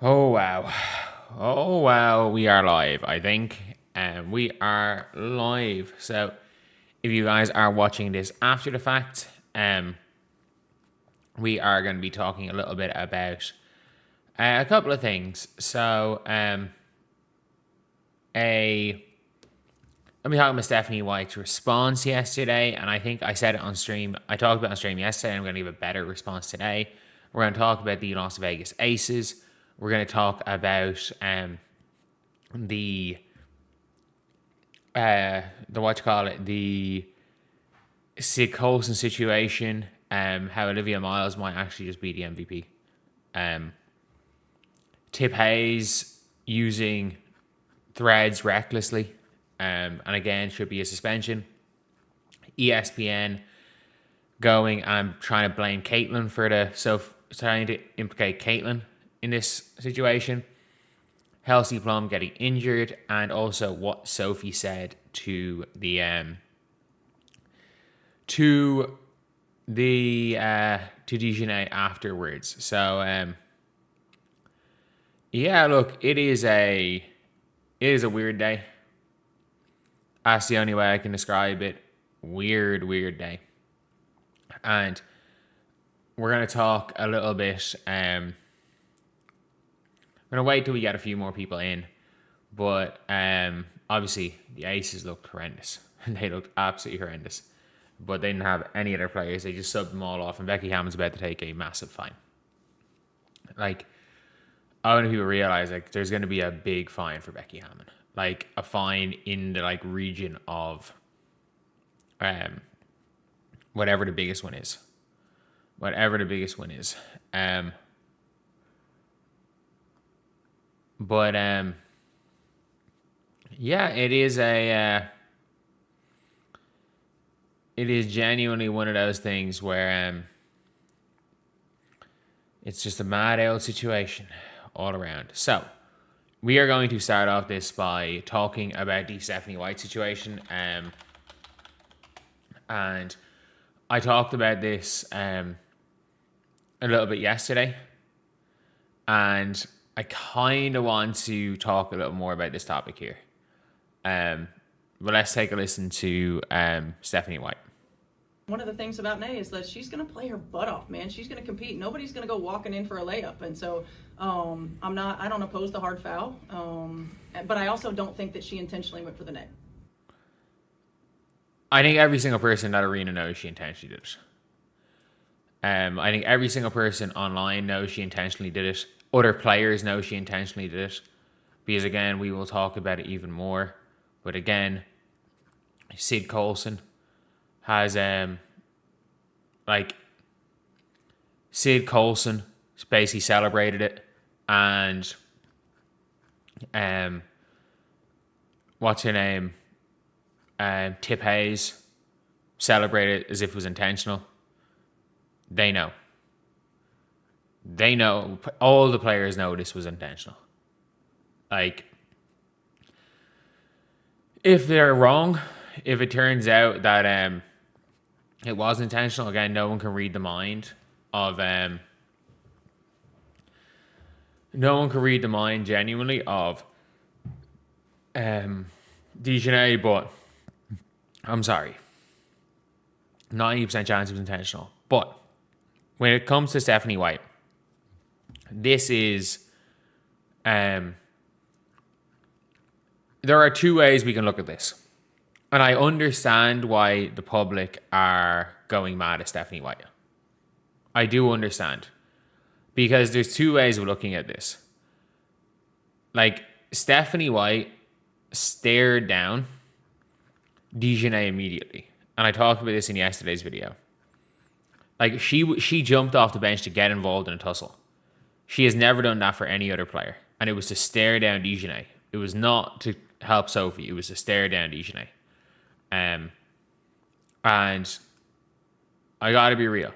Oh wow. Oh wow, we are live, I think. We are live. So if you guys are watching this after the fact, we are going to be talking a little bit about a couple of things. So a let me talk about Stephanie White's response yesterday, and I think I said it on stream. I talked about it on stream yesterday, and I'm going to give a better response today. We're going to talk about the Las Vegas Aces. We're going to talk about the what you call it, the Sid Colson situation, how Olivia Miles might actually just be the MVP. Tip Hayes using threads recklessly, and again should be a suspension. ESPN going and trying to blame Caitlin for trying to implicate Caitlin in this situation. Halsey Plum getting injured, and also what Sophie said to Dijonai afterwards. So yeah, look, it is a weird day. That's the only way I can describe it. Weird day. And we're gonna talk a little bit. I'm gonna wait till we get a few more people in, but obviously the Aces looked horrendous. They looked absolutely horrendous, but they didn't have any other players. They just subbed them all off, and Becky Hammon's about to take a massive fine. Like, I don't know if people realize, like, there's going to be a big fine for Becky Hammon, like a fine in the region of whatever the biggest one is. But yeah, it is genuinely one of those things where it's just a mad old situation all around. So we are going to start off this by talking about the Stephanie White situation. And I talked about this a little bit yesterday, and I kind of want to talk a little more about this topic here. But let's take a listen to Stephanie White. One of the things about Nay is that she's going to play her butt off, man. She's going to compete. Nobody's going to go walking in for a layup. And so I don't oppose the hard foul. But I also don't think that she intentionally went for the net. I think every single person in that arena knows she intentionally did it. I think every single person online knows she intentionally did it. Other players know she intentionally did it. Because again, we will talk about it even more. But again, Sid Colson has Sid Colson basically celebrated it, and what's her name? Tip Hayes celebrated it as if it was intentional. They know. All the players know this was intentional. Like, if they're wrong, if it turns out that it was intentional, again, no one can read the mind of genuinely of Dijonai, but I'm sorry, 90% chance it was intentional. But when it comes to Stephanie White, this is there are two ways we can look at this. And I understand why the public are going mad at Stephanie White. I do understand. Because there's two ways of looking at this. Like, Stephanie White stared down Dijonai immediately. And I talked about this in yesterday's video. Like, she jumped off the bench to get involved in a tussle. She has never done that for any other player. And it was to stare down Dijonai. It was not to help Sophie. It was to stare down Dijonai. And I gotta be real.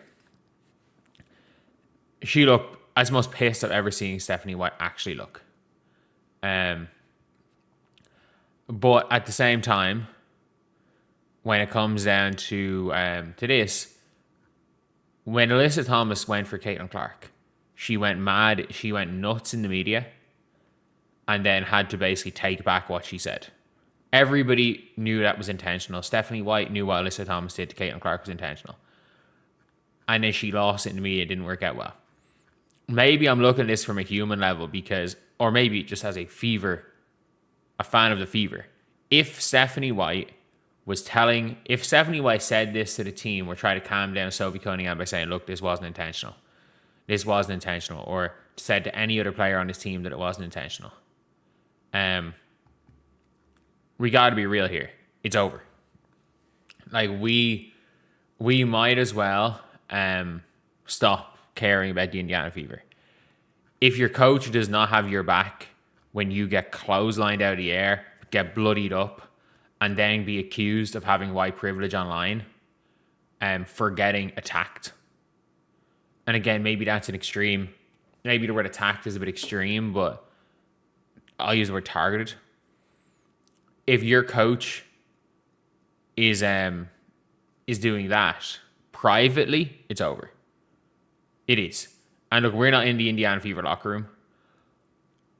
She looked as most pissed I've ever seen Stephanie White actually look. But at the same time, when it comes down to this, when Alyssa Thomas went for Caitlin Clark, she went mad. She went nuts in the media and then had to basically take back what she said. Everybody knew that was intentional. Stephanie White knew what Alyssa Thomas did to Caitlin Clark was intentional. And then she lost it in the media. It didn't work out well. Maybe I'm looking at this from a human level because, or maybe just as a fan of the fever. If Stephanie White said this to the team or tried to calm down Sophie Cunningham by saying, look, this wasn't intentional. Or said to any other player on this team that it wasn't intentional. We got to be real here. It's over. Like, we might as well stop caring about the Indiana Fever. If your coach does not have your back when you get clotheslined out of the air, get bloodied up, and then be accused of having white privilege online for getting attacked. And again, maybe that's an extreme. Maybe the word attacked is a bit extreme, but I'll use the word targeted. If your coach is doing that privately, it's over. It is. And look, we're not in the Indiana Fever locker room.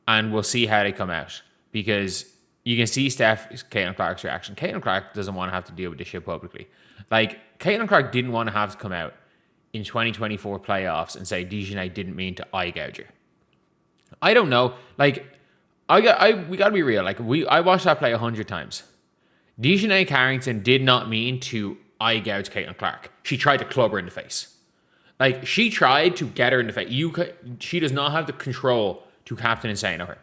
And we'll see how they come out. Because you can see Caitlin Clark's reaction. Caitlin Clark doesn't want to have to deal with this shit publicly. Like, Caitlin Clark didn't want to have to come out in 2024 playoffs and say Dijonai didn't mean to eye gouge her. I don't know. Like, we got to be real. Like, I watched that play 100 times. Dijonai Carrington did not mean to eye gouge Caitlin Clark. She tried to club her in the face. Like, she tried to get her in the face. She does not have the control to captain insane her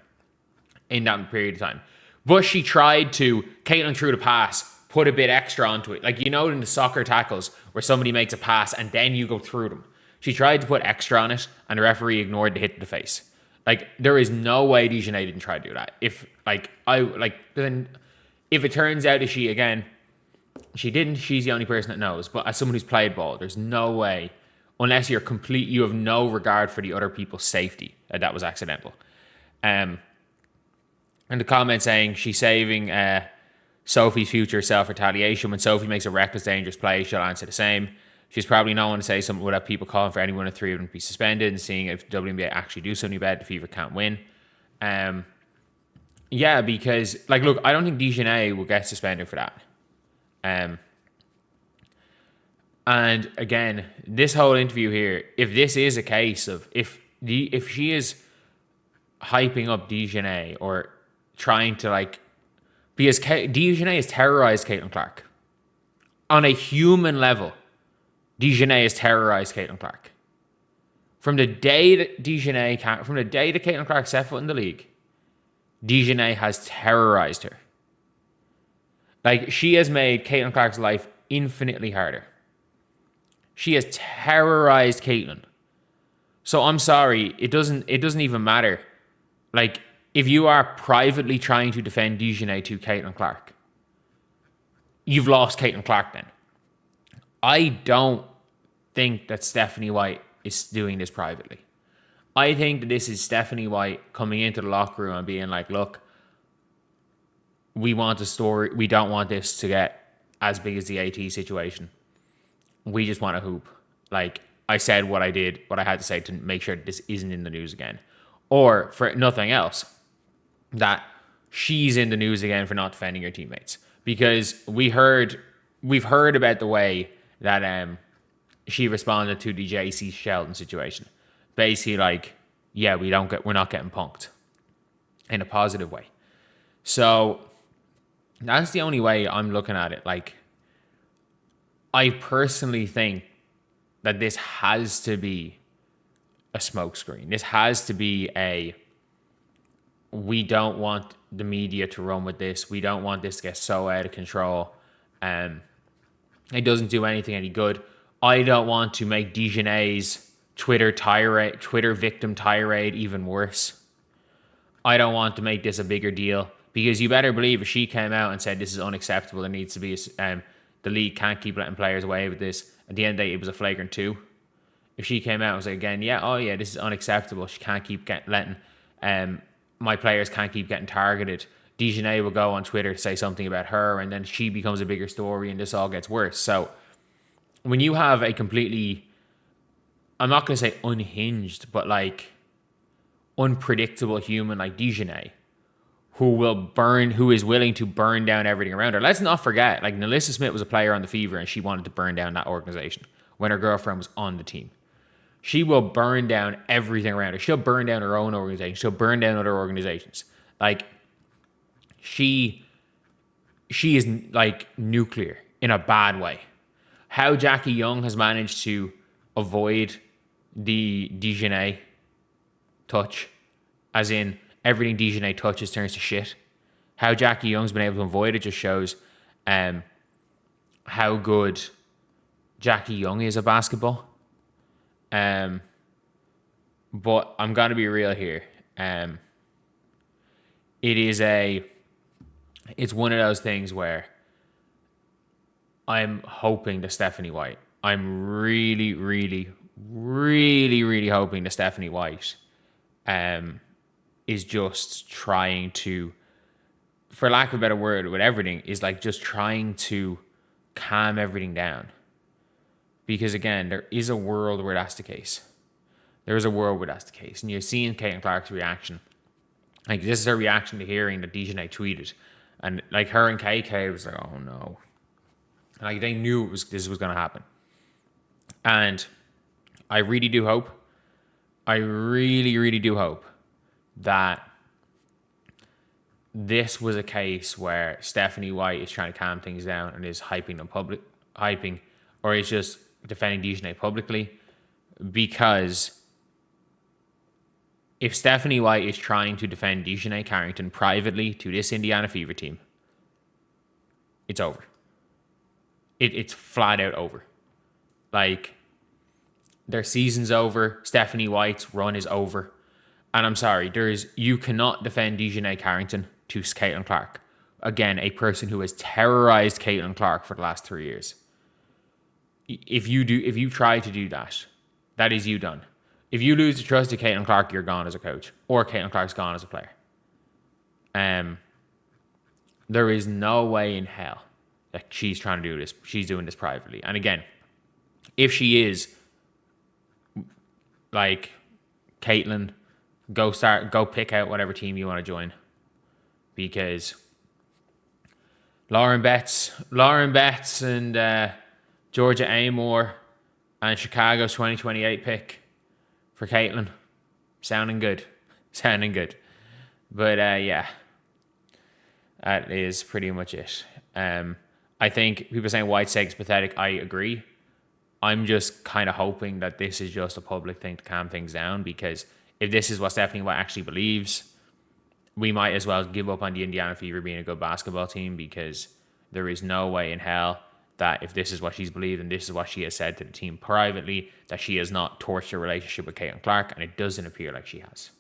in that period of time. But she tried to, Caitlin threw the pass, put a bit extra onto it. Like, you know, in the soccer tackles where somebody makes a pass and then you go through them. She tried to put extra on it and the referee ignored the hit to the face. Like, there is no way Dijonai didn't try to do that. If it turns out that she didn't, she's the only person that knows. But as someone who's played ball, there's no way, unless you have no regard for the other people's safety, that was accidental. And the comment saying she's saving Sophie's future self-retaliation. When Sophie makes a reckless, dangerous play, she'll answer the same. She's probably not want to say something without people calling for any one of three of them to be suspended and seeing if WNBA actually do something bad, the Fever can't win. Yeah, because, like, look, I don't think Dijonai will get suspended for that. And again, this whole interview here, if this is a case of, if she is hyping up Dijonai or trying to, like, because Dijonai has terrorized Caitlin Clark. On a human level, Dijonai has terrorized Caitlin Clark. From the day that Caitlin Clark set foot in the league, Dijonai has terrorized her. Like, she has made Caitlin Clark's life infinitely harder. She has terrorized Caitlin. So I'm sorry, it doesn't even matter. Like, if you are privately trying to defend Dijonai to Caitlin Clark, you've lost Caitlin Clark then. I don't think that Stephanie White is doing this privately. I think that this is Stephanie White coming into the locker room and being like, look, we want a story. We don't want this to get as big as the AT situation. We just want to hoop. Like, I said what I did, what I had to say to make sure that this isn't in the news again. Or for nothing else, that she's in the news again for not defending her teammates. Because we've heard about the way that she responded to the JC Sheldon situation. Basically, like, yeah, we're not getting punked in a positive way. So that's the only way I'm looking at it. Like, I personally think that this has to be a smokescreen. This has to be we don't want the media to run with this. We don't want this to get so out of control. It doesn't do anything any good. I don't want to make Dijonai's Twitter victim tirade even worse. I don't want to make this a bigger deal, because you better believe if she came out and said this is unacceptable, there needs to be the league can't keep letting players away with this. At the end of the day, it was a flagrant 2. If she came out and was like, again, this is unacceptable. She can't keep letting my players can't keep getting targeted. Dijonai will go on Twitter to say something about her, and then she becomes a bigger story, and this all gets worse. So when you have a completely I'm not going to say unhinged, but like unpredictable human like Dijonai, who is willing to burn down everything around her. Let's not forget, like Nalissa Smith was a player on the Fever and she wanted to burn down that organization when her girlfriend was on the team. She will burn down everything around her. She'll burn down her own organization. She'll burn down other organizations. Like, she is like nuclear in a bad way. How Jackie Young has managed to avoid the Dijonai touch, as in everything Dijonai touches turns to shit. How Jackie Young's been able to avoid it just shows how good Jackie Young is at basketball. But I'm gonna be real here. It's one of those things where I'm hoping that Stephanie White. I'm really, really, really, really hoping that Stephanie White is just trying to, for lack of a better word, with everything, is like just trying to calm everything down. Because again, there is a world where that's the case. There is a world where that's the case. And you're seeing Caitlin Clark's reaction. Like, this is her reaction to hearing that Dijonai tweeted. And like her and KK was like, oh no. Like, they knew this was going to happen. And I really do hope, I really, really do hope that this was a case where Stephanie White is trying to calm things down and is hyping, or is just defending Dijonai publicly. Because if Stephanie White is trying to defend Dijonai Carrington privately to this Indiana Fever team, it's over. It's flat out over. Like, their season's over. Stephanie White's run is over. And I'm sorry, you cannot defend Dijonai Carrington to Caitlin Clark. Again, a person who has terrorized Caitlin Clark for the last 3 years. If you try to do that, that is you done. If you lose the trust of Caitlin Clark, you're gone as a coach. Or Caitlin Clark's gone as a player. There is no way in hell that she's trying to do this. She's doing this privately. And again, if she is, like, Caitlin, go pick out whatever team you want to join. Because Lauren Betts and Georgia Amore and Chicago's 2028 pick for Caitlin. Sounding good. But yeah, that is pretty much it. I think people saying White's sake is pathetic. I agree. I'm just kind of hoping that this is just a public thing to calm things down, because if this is what Stephanie White actually believes, we might as well give up on the Indiana Fever being a good basketball team, because there is no way in hell that if this is what she's believed and this is what she has said to the team privately, that she has not torched her relationship with Caitlin Clark, and it doesn't appear like she has.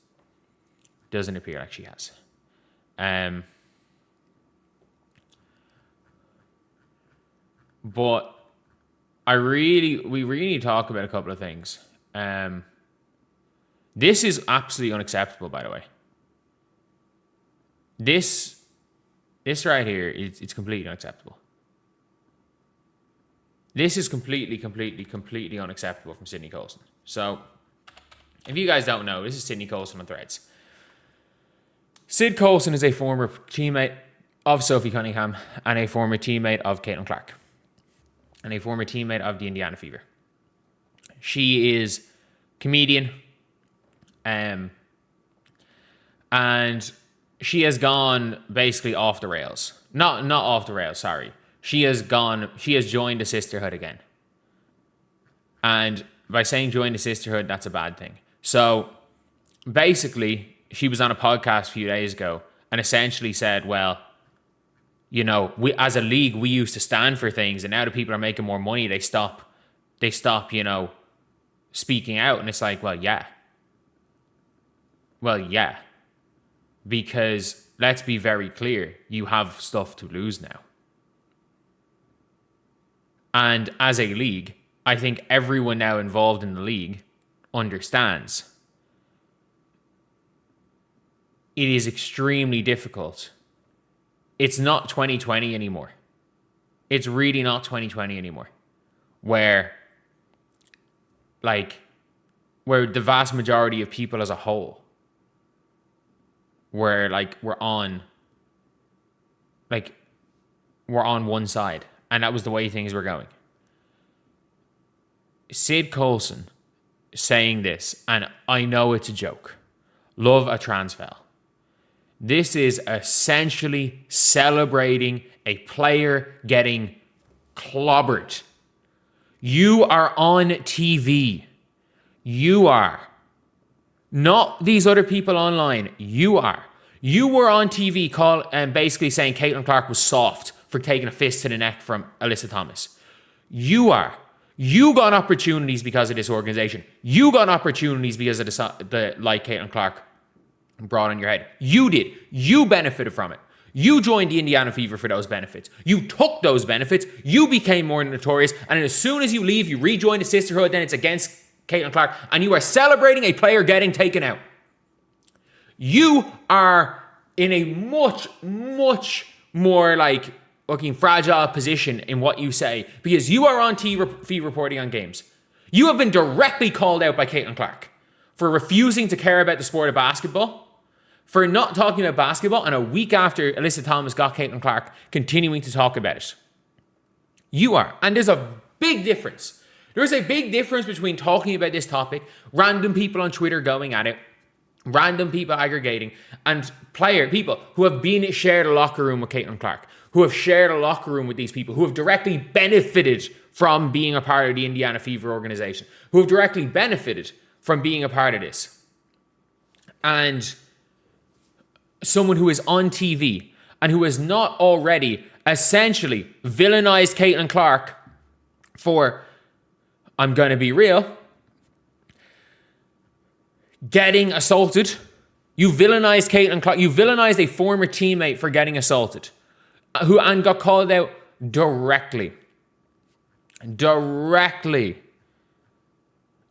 But we really need to talk about a couple of things. This is absolutely unacceptable, by the way. This right here, it's completely unacceptable. This is completely unacceptable from Sydney Colson. So, if you guys don't know, this is Sydney Colson on Threads. Sid Colson is a former teammate of Sophie Cunningham and a former teammate of Caitlin Clark and a former teammate of the Indiana Fever. She is comedian, and she has gone basically off the rails. Not off the rails, sorry. She has joined the sisterhood again. And by saying join the sisterhood, that's a bad thing. So basically, she was on a podcast a few days ago and essentially said, well, you know, we as a league, we used to stand for things, and now that people are making more money, they stop, you know, speaking out. And it's like, well, yeah. Because let's be very clear, you have stuff to lose now. And as a league, I think everyone now involved in the league understands it is extremely difficult. It's not 2020 anymore. It's really not 2020 anymore. Where, like, where the vast majority of people as a whole were like, we're on one side. And that was the way things were going. Sid Coulson saying this, and I know it's a joke. Love a trans foul. This is essentially celebrating a player getting clobbered. You are on TV. You are. Not these other people online. You are. You were on TV basically saying Caitlin Clark was soft for taking a fist to the neck from Alyssa Thomas. You are. You got opportunities because of this organization. You got opportunities because of the Caitlin Clark brought on your head. You did. You benefited from it. You joined the Indiana Fever for those benefits. You took those benefits. You became more notorious. And as soon as you leave, you rejoin the sisterhood. Then it's against Caitlin Clark. And you are celebrating a player getting taken out. You are in a much, much more fucking fragile position in what you say, because you are on TV reporting on games. You have been directly called out by Caitlin Clark for refusing to care about the sport of basketball, for not talking about basketball, and a week after Alyssa Thomas got Caitlin Clark, continuing to talk about it. You are. And there's a big difference. There's a big difference between talking about this topic, random people on Twitter going at it, random people aggregating, and people who have shared a locker room with Caitlin Clark, who have shared a locker room with these people, who have directly benefited from being a part of the Indiana Fever organization, who have directly benefited from being a part of this. And someone who is on TV and who has not already essentially villainized Caitlin Clark for, I'm going to be real, getting assaulted. You villainized Caitlin Clark. You villainized a former teammate for getting assaulted, and got called out directly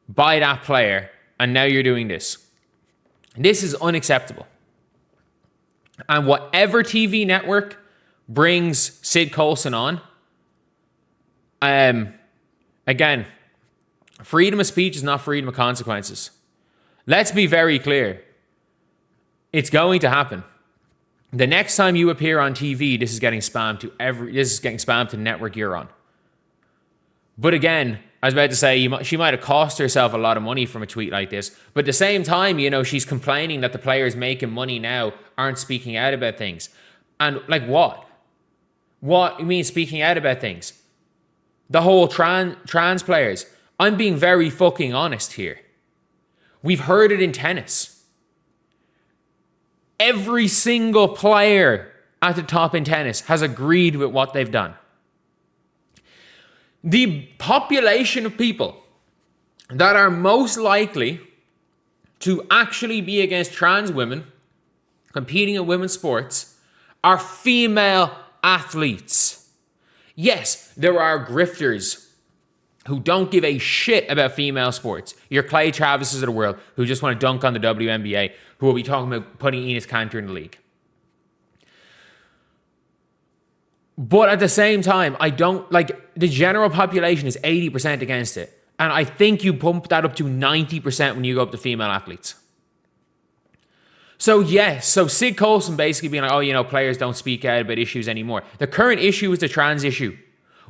by that player. And now you're doing this. This is unacceptable. And whatever TV network brings Sid Coulson on, again, freedom of speech is not freedom of consequences. Let's be very clear. It's going to happen. The next time you appear on TV, this is getting spammed to the network you're on. But again, I was about to say, she might have cost herself a lot of money from a tweet like this. But at the same time, she's complaining that the players making money now aren't speaking out about things. And what? What you mean speaking out about things? The whole trans players. I'm being very fucking honest here. We've heard it in tennis. Every single player at the top in tennis has agreed with what they've done. The population of people that are most likely to actually be against trans women competing in women's sports are female athletes. Yes, there are grifters who don't give a shit about female sports. Your Clay Travises of the world who just want to dunk on the WNBA, who will be talking about putting Enes Kanter in the league. But at the same time, I don't the general population is 80% against it. And I think you bump that up to 90% when you go up to female athletes. So yes, Sid Coulson basically being like, players don't speak out about issues anymore. The current issue is the trans issue,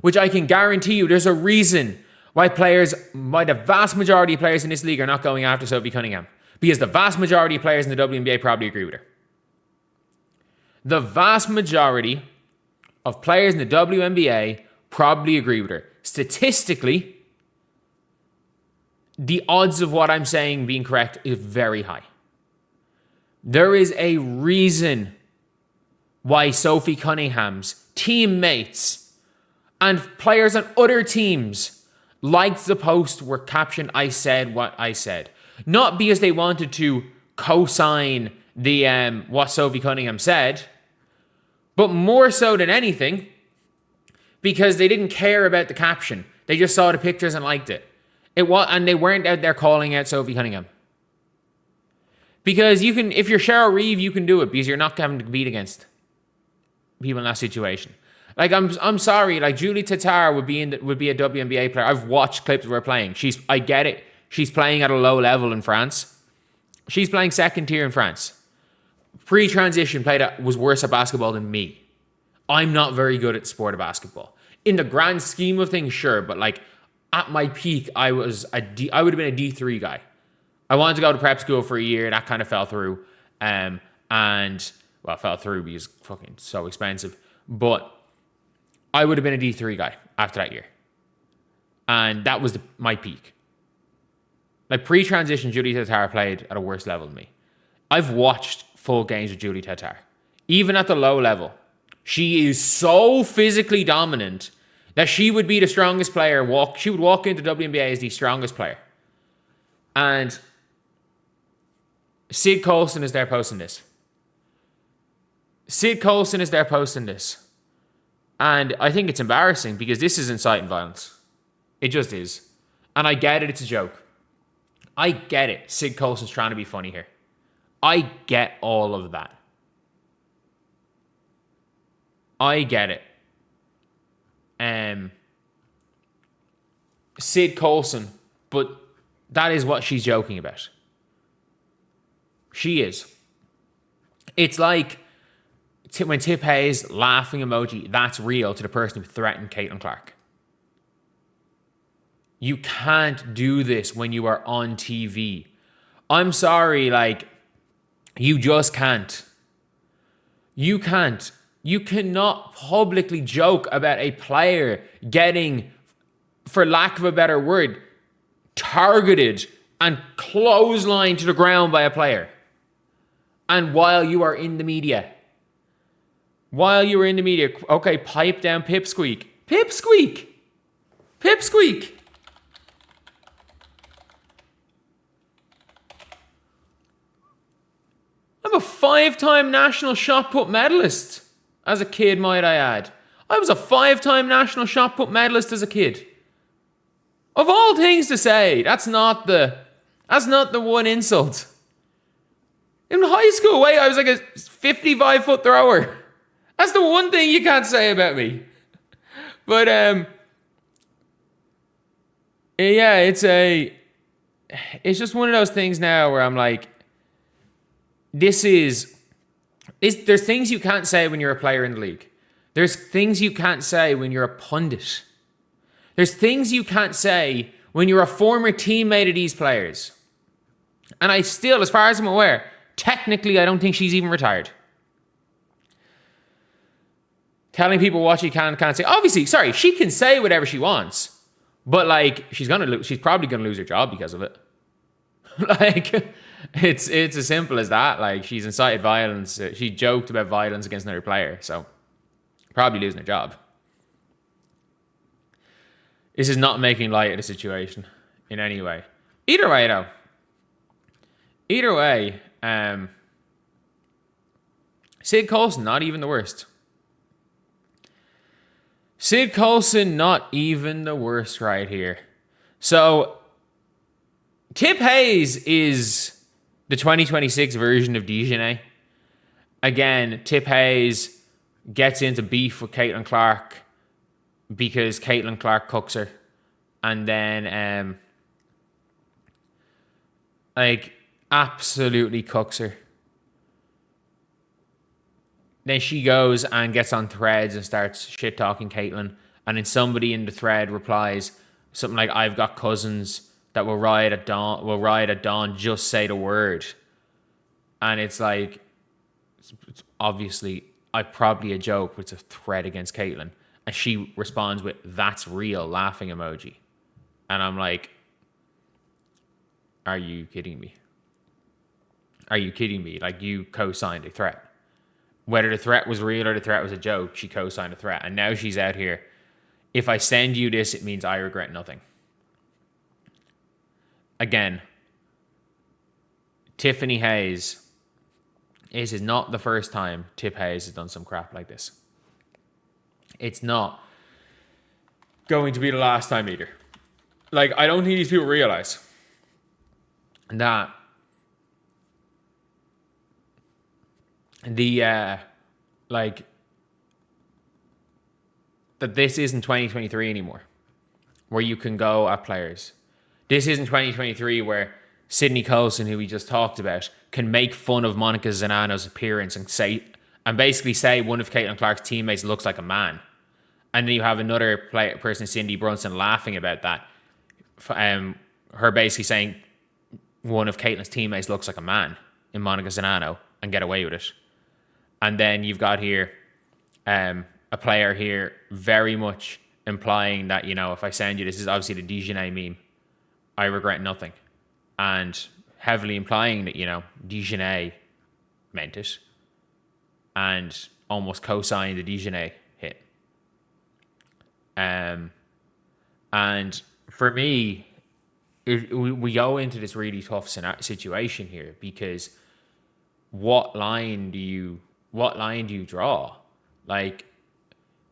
which I can guarantee you there's a reason why the vast majority of players in this league are not going after Sophie Cunningham. Because the vast majority of players in the WNBA probably agree with her. The vast majority of players in the WNBA probably agree with her. Statistically, the odds of what I'm saying being correct is very high. There is a reason why Sophie Cunningham's teammates and players on other teams liked the post where captioned, "I said what I said." Not because they wanted to co-sign the what Sophie Cunningham said, but more so than anything, because they didn't care about the caption. They just saw the pictures and liked it. And they weren't out there calling out Sophie Cunningham. Because if you're Cheryl Reeve, you can do it because you're not having to compete against people in that situation. I'm sorry, Julie Tatar would be a WNBA player. I've watched clips of her playing. I get it. She's playing at a low level in France. She's playing second tier in France. Pre-transition was worse at basketball than me. I'm not very good at the sport of basketball. In the grand scheme of things, sure, but like at my peak, I would have been a D3 guy. I wanted to go to prep school for a year. That kind of fell through. Fell through because fucking so expensive. But I would have been a D3 guy after that year. And that was my peak. Like pre-transition, Julie Tatar played at a worse level than me. I've watched full games with Julie Tatar. Even at the low level, she is so physically dominant that she would be the strongest player. She would walk into WNBA as the strongest player. And Sid Colson is there posting this. And I think it's embarrassing because this is inciting violence. It just is. And I get it, it's a joke. I get it. Sid Colson's trying to be funny here. I get all of that. I get it. Sid Colson, but that is what she's joking about. She is. It's like when Tip Hayes laughing emoji, that's real to the person who threatened Caitlin Clark. You can't do this when you are on TV. I'm sorry, like, you just can't. You can't. You cannot publicly joke about a player getting, for lack of a better word, targeted and clotheslined to the ground by a player. And while you are in the media. Okay, pipe down pipsqueak. Pipsqueak! I'm a 5-time national shot put medalist. As a kid, might I add. I was a 5-time national shot put medalist as a kid. Of all things to say, that's not the one insult. In high school, I was like a 55-foot thrower. That's the one thing you can't say about me. But yeah, it's just one of those things now where I'm like, there's things you can't say when you're a player in the league. There's things you can't say when you're a pundit. There's things you can't say when you're a former teammate of these players. And I still, as far as I'm aware, technically I don't think she's even retired. Telling people what she can and can't say. Obviously, sorry, she can say whatever she wants. But like, she's probably gonna lose her job because of it. Like, it's as simple as that. Like, she's incited violence. She joked about violence against another player, so probably losing her job. This is not making light of the situation in any way. Either way, though. Sid Colson, not even the worst. Sid Colson, not even the worst right here. So, Tip Hayes is the 2026 version of Dijonai. Again, Tip Hayes gets into beef with Caitlin Clark because Caitlin Clark cooks her. And then, absolutely cooks her. Then she goes and gets on threads and starts shit-talking Caitlin. And then somebody in the thread replies something like, I've got cousins that will ride at dawn, just say the word. And it's like, it's obviously, probably a joke, but it's a threat against Caitlin. And she responds with, that's real, laughing emoji. And I'm like, are you kidding me? Like, you co-signed a threat. Whether the threat was real or the threat was a joke, she co-signed a threat. And now she's out here. If I send you this, it means I regret nothing. Again, Tiffany Hayes. This is not the first time Tip Hayes has done some crap like this. It's not going to be the last time either. Like, I don't think these people realize that that this isn't 2023 anymore, where you can go at players. This isn't 2023 where Sydney Colson, who we just talked about, can make fun of Monica Zanano's appearance and basically say one of Caitlin Clark's teammates looks like a man. And then you have another person, Cindy Brunson, laughing about that. Her basically saying one of Caitlin's teammates looks like a man in Monica Zanano and get away with it. And then you've got here a player here very much implying that, you know, if I send you, this is obviously the Dijonai meme, I regret nothing. And heavily implying that, you know, Dijonai meant it and almost co-signed the Dijonai hit. And for me, we go into this really tough situation here because what line do you draw? Like,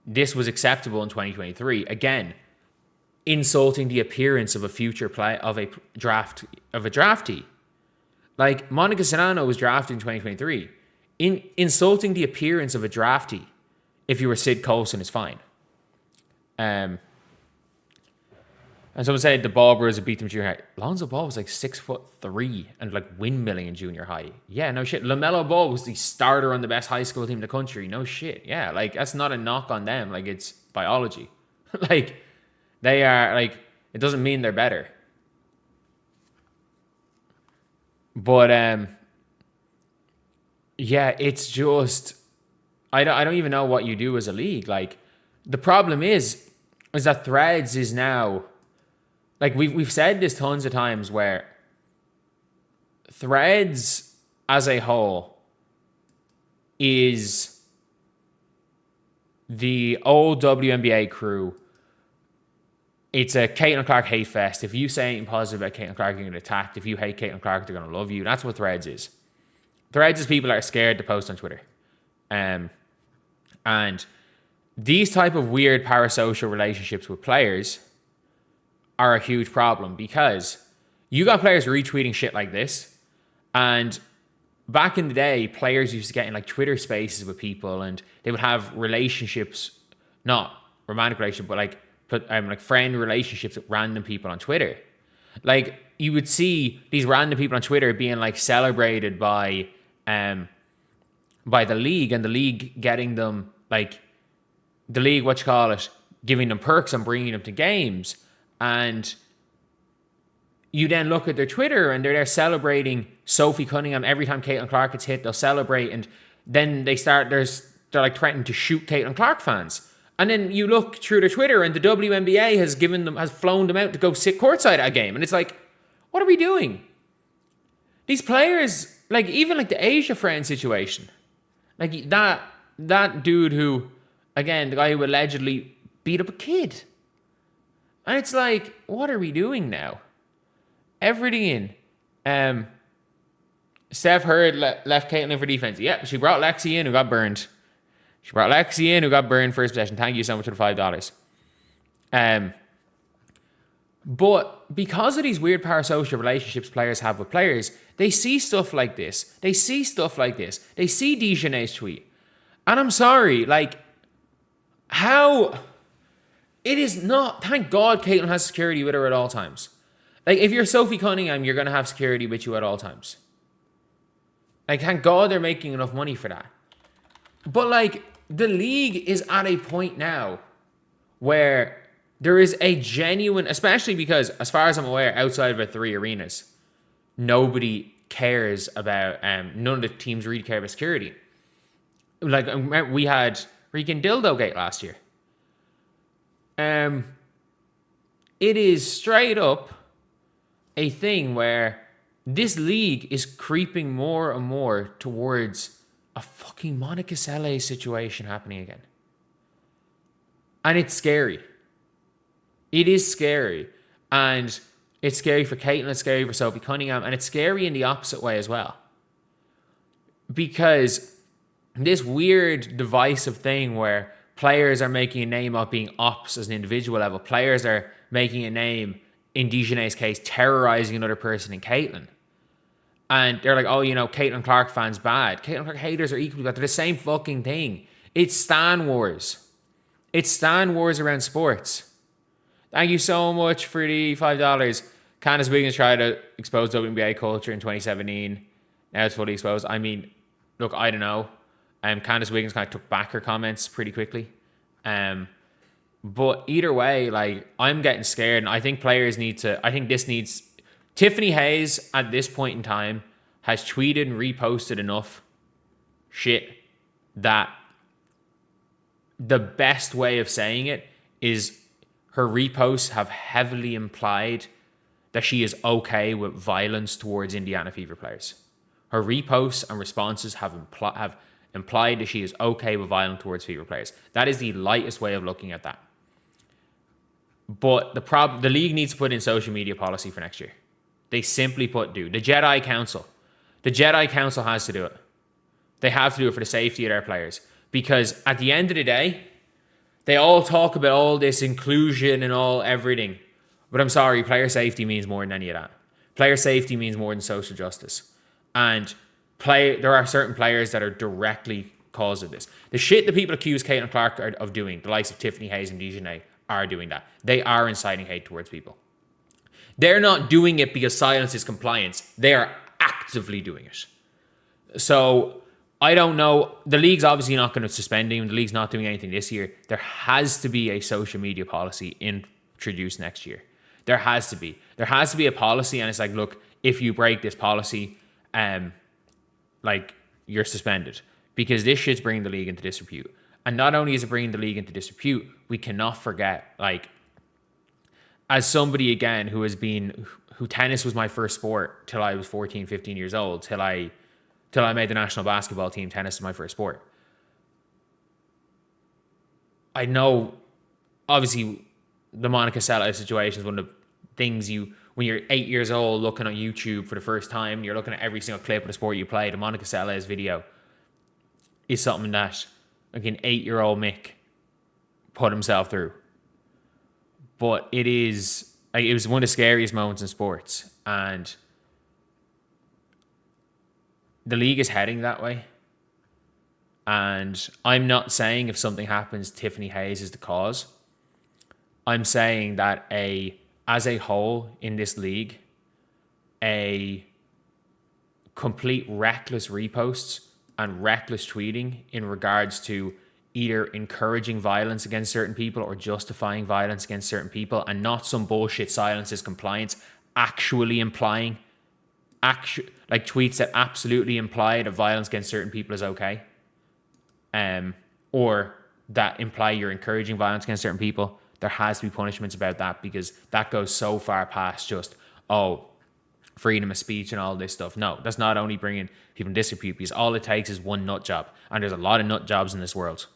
this was acceptable in 2023. Again, insulting the appearance of a future play of a draftee. Like, Monica Zanano was drafted in 2023. Insulting the appearance of a draftee, if you were Sid Colson, is fine. And someone said the Ball brothers beat them junior high. Lonzo Ball was like 6'3" and like windmilling in junior high. Yeah, no shit. LaMelo Ball was the starter on the best high school team in the country. No shit. Yeah, like, that's not a knock on them. Like, it's biology. Like, they are, like, it doesn't mean they're better. But yeah, it's just, I don't even know what you do as a league. Like, the problem is that Threads is now, like, we've said this tons of times, where Threads as a whole is the old WNBA crew. It's a Caitlin Clark hate fest. If you say anything positive about Caitlin Clark, you're going to get attacked. If you hate Caitlin Clark, they're going to love you. That's what Threads is. Threads is people that are scared to post on Twitter. And these type of weird parasocial relationships with players are a huge problem, because you got players retweeting shit like this. And back in the day, players used to get in like Twitter spaces with people, and they would have relationships, not romantic relationships, but like friend relationships with random people on Twitter. Like, you would see these random people on Twitter being like celebrated by the league, and the league getting them, like, the league, giving them perks and bringing them to games. And you then look at their Twitter and they're there celebrating Sophie Cunningham every time Caitlin Clark gets hit. They'll celebrate, and then they're like threatening to shoot Caitlin Clark fans. And then you look through their Twitter and the WNBA has flown them out to go sit courtside at a game. And it's like, what are we doing? These players, like, even like the Asia friend situation, like that dude who, again, the guy who allegedly beat up a kid. And it's like, what are we doing now? Everything in. Steph Hurd left Caitlin in for defense. Yep, she brought Lexi in, who got burned. First possession. Thank you so much for the $5. But because of these weird parasocial relationships players have with players, they see stuff like this. They see Dijonai's tweet. And I'm sorry, like, how... It is not... Thank God Caitlin has security with her at all times. Like, if you're Sophie Cunningham, you're going to have security with you at all times. Like, thank God they're making enough money for that. But, like, the league is at a point now where there is a genuine... Especially because, as far as I'm aware, outside of the 3 arenas, nobody cares about... none of the teams really care about security. Like, we had freaking Dildogate last year. It is straight up a thing where this league is creeping more and more towards a fucking Monica Seles situation happening again. And it's scary. It is scary. And it's scary for Caitlin, it's scary for Sophie Cunningham, and it's scary in the opposite way as well. Because this weird divisive thing where players are making a name of being ops as an individual level. Players are making a name, in Dijonai's case, terrorizing another person in Caitlin. And they're like, oh, you know, Caitlin Clark fans bad. Caitlin Clark haters are equally bad. They're the same fucking thing. It's Stan Wars. It's Stan Wars around sports. Thank you so much for the $5. Candace Wiggins tried to expose WNBA culture in 2017. Now it's fully exposed. I mean, look, I don't know. Candace Wiggins kind of took back her comments pretty quickly. But either way, like, I'm getting scared, and I think players need to. I think this needs. Tiffany Hayes at this point in time has tweeted and reposted enough shit that the best way of saying it is her reposts have heavily implied that she is okay with violence towards Indiana Fever players. Her reposts and responses have implied that she is okay with violence towards Fever players. That is the lightest way of looking at that. But the league needs to put in social media policy for next year. They simply put The Jedi Council. The Jedi Council has to do it. They have to do it for the safety of their players. Because at the end of the day, they all talk about all this inclusion and everything. But I'm sorry, player safety means more than any of that. Player safety means more than social justice. And there are certain players that are directly cause of this. The shit that people accuse Caitlin Clark of doing, the likes of Tiffany Hayes and Dijonai, are doing that. They are inciting hate towards people. They're not doing it because silence is compliance. They are actively doing it. So I don't know. The league's obviously not going to suspend him. The league's not doing anything this year. There has to be a social media policy introduced next year. There has to be. There has to be a policy, and it's like, look, if you break this policy, like, you're suspended. Because this shit's bringing the league into disrepute. And not only is it bringing the league into disrepute, we cannot forget, like, as somebody, again, who tennis was my first sport till I was 14, 15 years old, till I made the national basketball team, tennis was my first sport. I know, obviously, the Monica Seles situation is one of the things when you're 8 years old looking on YouTube for the first time, you're looking at every single clip of the sport you play, the Monica Seles video is something that, like, an 8-year-old Mick put himself through. But it was one of the scariest moments in sports, and the league is heading that way. And I'm not saying if something happens, Tiffany Hayes is the cause. I'm saying that as a whole in this league, a complete reckless reposts and reckless tweeting in regards to either encouraging violence against certain people or justifying violence against certain people, and not some bullshit silence is compliance, actually implying like tweets that absolutely imply that violence against certain people is okay, or that imply you're encouraging violence against certain people. There has to be punishments about that, because that goes so far past just, freedom of speech and all this stuff. No, that's not only bringing people in disrepute, because all it takes is one nut job, and there's a lot of nut jobs in this world.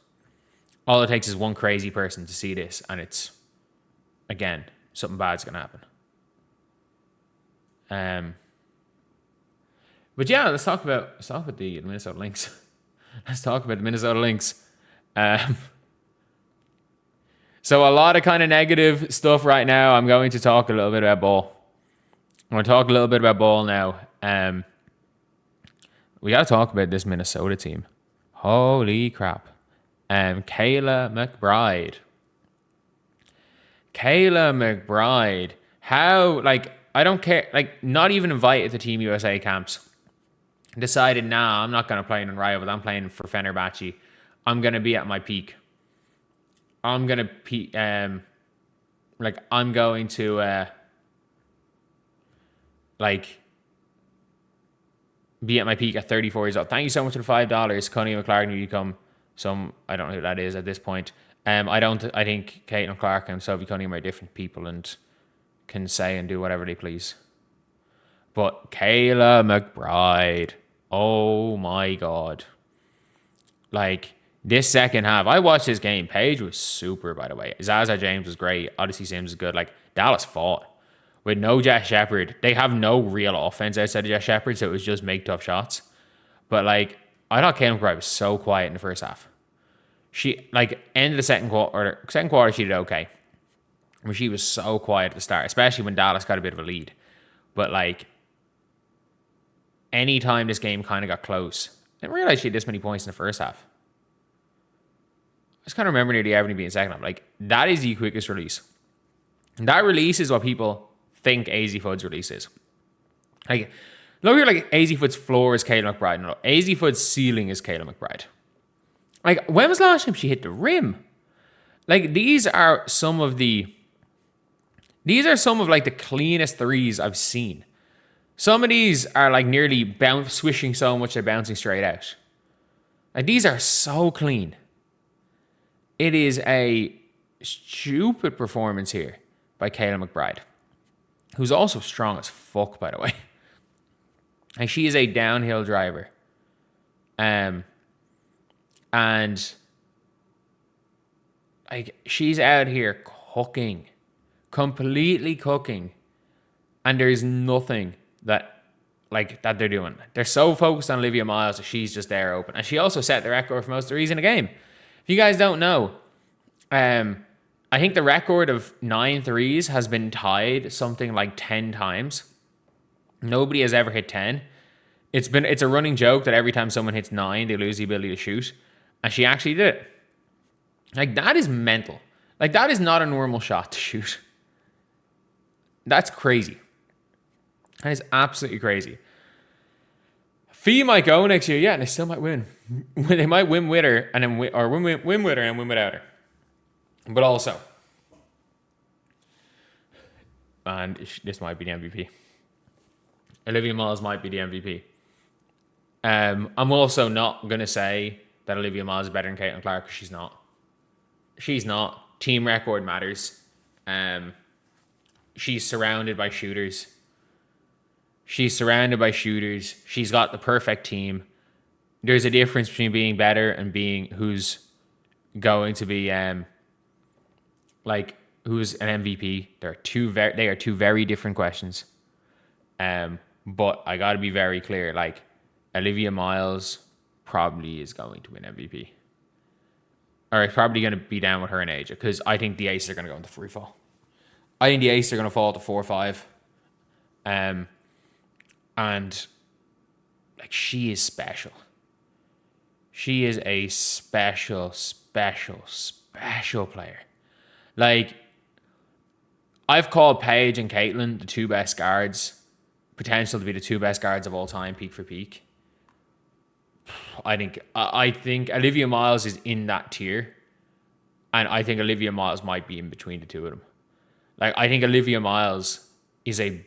All it takes is one crazy person to see this, and it's, again, something bad's going to happen. But yeah, let's talk about the Minnesota Lynx. Let's talk about the Minnesota Lynx. So a lot of kind of negative stuff right now. I'm going to talk a little bit about ball. I'm going to talk a little bit about ball now. We got to talk about this Minnesota team. Holy crap. Kayla McBride. How, like, I don't care. Like, not even invited to Team USA camps. Decided, nah, I'm not going to play in Rivals. I'm playing for Fenerbahce. I'm going to be at my peak. I'm going to be at my peak at 34 years old. Thank you so much for the $5. Connie McClarkin, you become I don't know who that is at this point. I think Caitlin Clark and Sophie Cunningham are different people and can say and do whatever they please. But Kayla McBride, oh my God. Like, this second half, I watched this game. Paige was super, by the way. Zaza James was great. Odyssey Sims was good. Like, Dallas fought. With no Jess Shepherd, they have no real offense outside of Jess Shepherd, so it was just make tough shots. But, like, I thought Kayla McBride was so quiet in the first half. She, like, end of the second quarter, she did okay. But she was so quiet at the start, especially when Dallas got a bit of a lead. But, like, anytime this game kind of got close, I didn't realize she had this many points in the first half. I just kind of remember nearly everything being second half. Like, that is the quickest release. And that release is what people think AZ Fudd's release is. Like, look here, like AZ Fudd's floor is Kayla McBride. No, AZ Fudd's ceiling is Kayla McBride. Like, when was the last time she hit the rim? Like, these are some of like the cleanest threes I've seen. Some of these are like nearly swishing so much they're bouncing straight out. Like, these are so clean. It is a stupid performance here by Kayla McBride, who's also strong as fuck, by the way. Like, she is a downhill driver. And like, she's out here cooking, completely cooking. And there's nothing that they're doing. They're so focused on Olivia Miles that she's just there open. And she also set the record for most threes in a game. If you guys don't know, I think the record of 9 threes has been tied something like 10 times. Nobody has ever hit 10. It's a running joke that every time someone hits 9, they lose the ability to shoot. And she actually did it. Like, that is mental. Like, that is not a normal shot to shoot. That's crazy. That is absolutely crazy. Fee might go next year, yeah, and they still might win. They might win with her and then win with her and win without her. But also, and this might be the MVP. Olivia Miles might be the MVP. I'm also not going to say that Olivia Miles is better than Caitlin Clark, because she's not. She's not. Team record matters. She's surrounded by shooters. She's got the perfect team. There's a difference between being better and being who's going to be who's an MVP. They are two very different questions. But I got to be very clear. Like, Olivia Miles probably is going to win MVP. Or it's probably going to be down with her and Asia, because I think the Aces are going to go into free fall. I think the Aces are going to fall to 4-5. And like, she is special. She is a special player. Like, I've called Paige and Caitlin the 2 best guards, potential to be the 2 best guards of all time, peak for peak. I think Olivia Miles is in that tier, and I think Olivia Miles might be in between the two of them. Like, I think Olivia Miles is a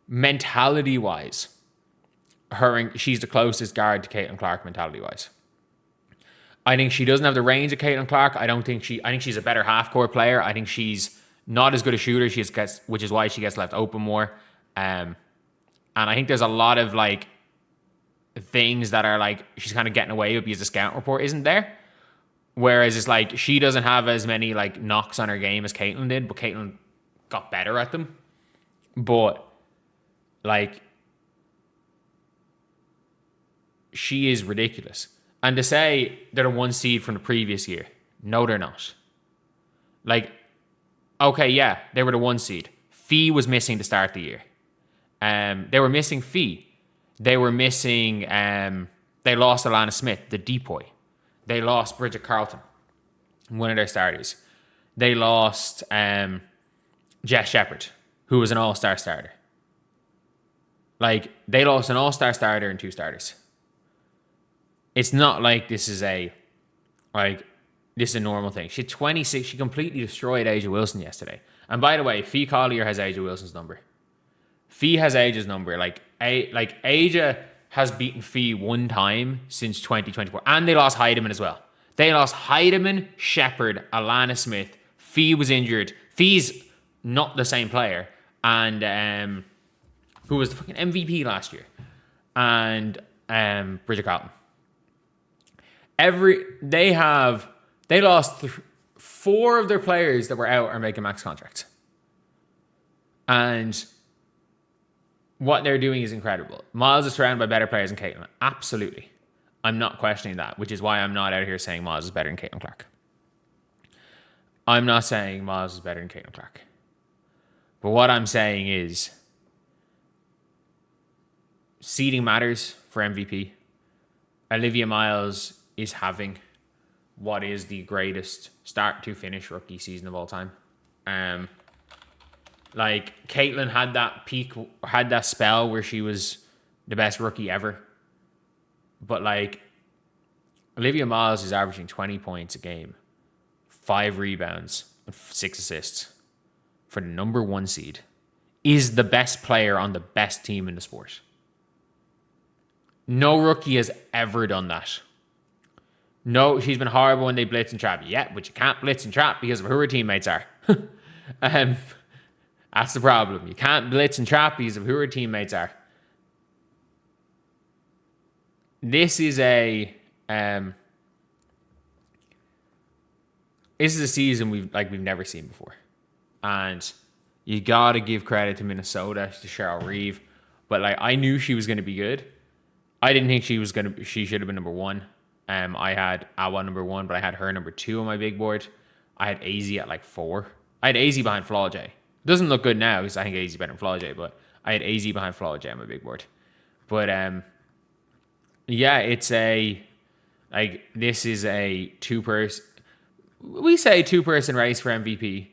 mentality-wise, she's the closest guard to Caitlin Clark mentality-wise. I think she doesn't have the range of Caitlin Clark. I think she's a better half-court player. I think she's not as good a shooter, which is why she gets left open more. And I think there's a lot of like things that are like she's kind of getting away with because the scout report isn't there. Whereas it's like she doesn't have as many like knocks on her game as Caitlin did, but Caitlin got better at them. But like, she is ridiculous. And to say they're the 1 seed from the previous year, no, they're not. Like, okay, yeah, they were the 1 seed. Fee was missing to start the year. They were missing Fee. They were missing. They lost Alana Smith, the depoy. They lost Bridget Carlton, one of their starters. They lost Jess Shepherd, who was an all-star starter. Like, they lost an all-star starter and 2 starters. It's not like this is a normal thing. She had 26. She completely destroyed Asia Wilson yesterday. And by the way, Fee Collier has Asia Wilson's number. Fee has Asia's number. Like Asia has beaten Fee 1 time since 2024. And they lost Heidemann as well. They lost Heidemann, Shepherd, Alana Smith. Fee was injured. Fee's not the same player. And who was the fucking MVP last year? And Bridget Carlton. They lost 4 of their players that were out are making max contracts. And what they're doing is incredible. Miles is surrounded by better players than Caitlin. Absolutely. I'm not questioning that, which is why I'm not out here saying Miles is better than Caitlin Clark. I'm not saying Miles is better than Caitlin Clark. But what I'm saying is seeding matters for MVP. Olivia Miles is having what is the greatest start to finish rookie season of all time. Like, Caitlin had that peak, had that spell where she was the best rookie ever. But, like, Olivia Miles is averaging 20 points a game, 5 rebounds, and 6 assists for the number 1 seed. Is the best player on the best team in the sport. No rookie has ever done that. No, she's been horrible when they blitz and trap. Yeah, but you can't blitz and trap because of who her teammates are. That's the problem. You can't blitz and trap because of who her teammates are. This is a season we've never seen before, and you gotta give credit to Minnesota, to Cheryl Reeve. But like, I knew she was going to be good. I didn't think she should have been number 1. I had Awa number 1, but I had her number 2 on my big board. I had AZ at like 4. I had AZ behind Flaujae. Doesn't look good now because I think AZ better than Flaujae, but I had AZ behind Flaujae on my big board. But yeah, it's this is a 2-person. We say 2-person race for MVP,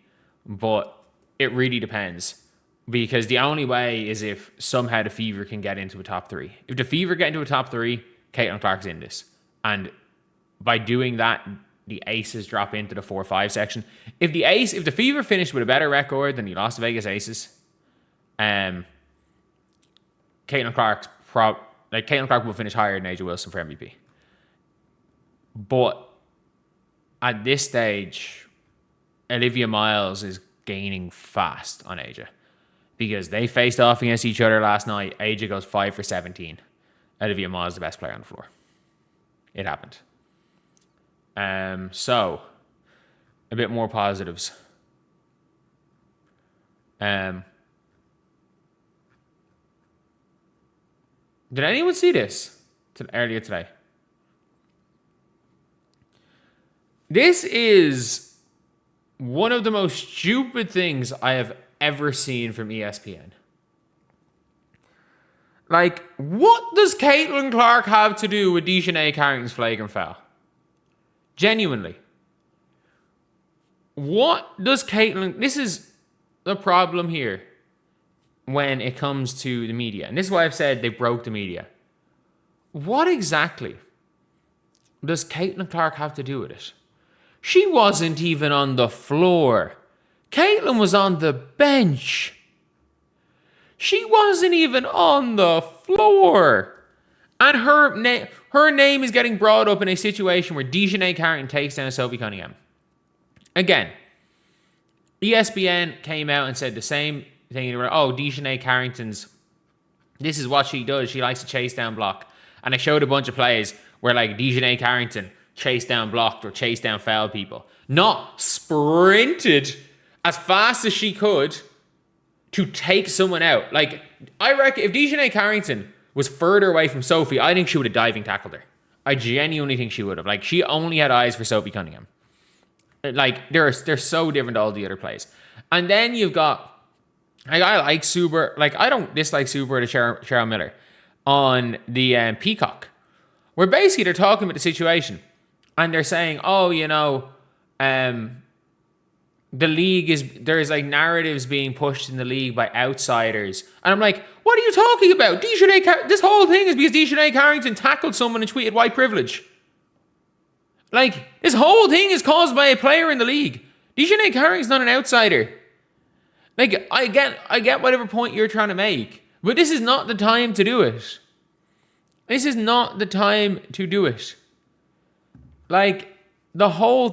but it really depends. Because the only way is if somehow the Fever can get into a top 3. If the Fever get into a top 3, Caitlin Clark's in this. And by doing that, the Aces drop into the 4-5 section. If the Fever finished with a better record than the Las Vegas Aces, Caitlin Clark will finish higher than Aja Wilson for MVP. But at this stage, Olivia Miles is gaining fast on Aja. Because they faced off against each other last night. Aja goes 5 for 17. Olivia Miles is the best player on the floor. It happened. So, a bit more positives. Did anyone see this earlier today? This is one of the most stupid things I have ever seen from ESPN. Like, what does Caitlin Clark have to do with Dijonai Carrington's flagrant foul? Genuinely. What does Caitlin... This is the problem here when it comes to the media. And this is why I've said they broke the media. What exactly does Caitlin Clark have to do with it? She wasn't even on the floor. Caitlin was on the bench. She wasn't even on the floor. And her name is getting brought up in a situation where Dijonai Carrington takes down Sophie Cunningham. Again, ESPN came out and said the same thing. They were, Dijonai Carrington's, this is what she does. She likes to chase down block. And I showed a bunch of plays where like Dijonai Carrington chased down blocked or chased down fouled people. Not sprinted as fast as she could to take someone out. Like, I reckon if Dijonai Carrington was further away from Sophie, I think she would have diving tackled her. I genuinely think she would have. Like, she only had eyes for Sophie Cunningham. Like, they're so different to all the other plays. And then you've got, like, I like Suber. Like, I don't dislike Suber to Cheryl Miller on the Peacock, where basically they're talking about the situation. And they're saying, the league there's like narratives being pushed in the league by outsiders. And I'm like, what are you talking about? This whole thing is because Dijonai Carrington tackled someone and tweeted white privilege. Like, this whole thing is caused by a player in the league. Dijonai Carrington's not an outsider. Like, I get whatever point you're trying to make, but this is not the time to do it. This is not the time to do it. Like, the whole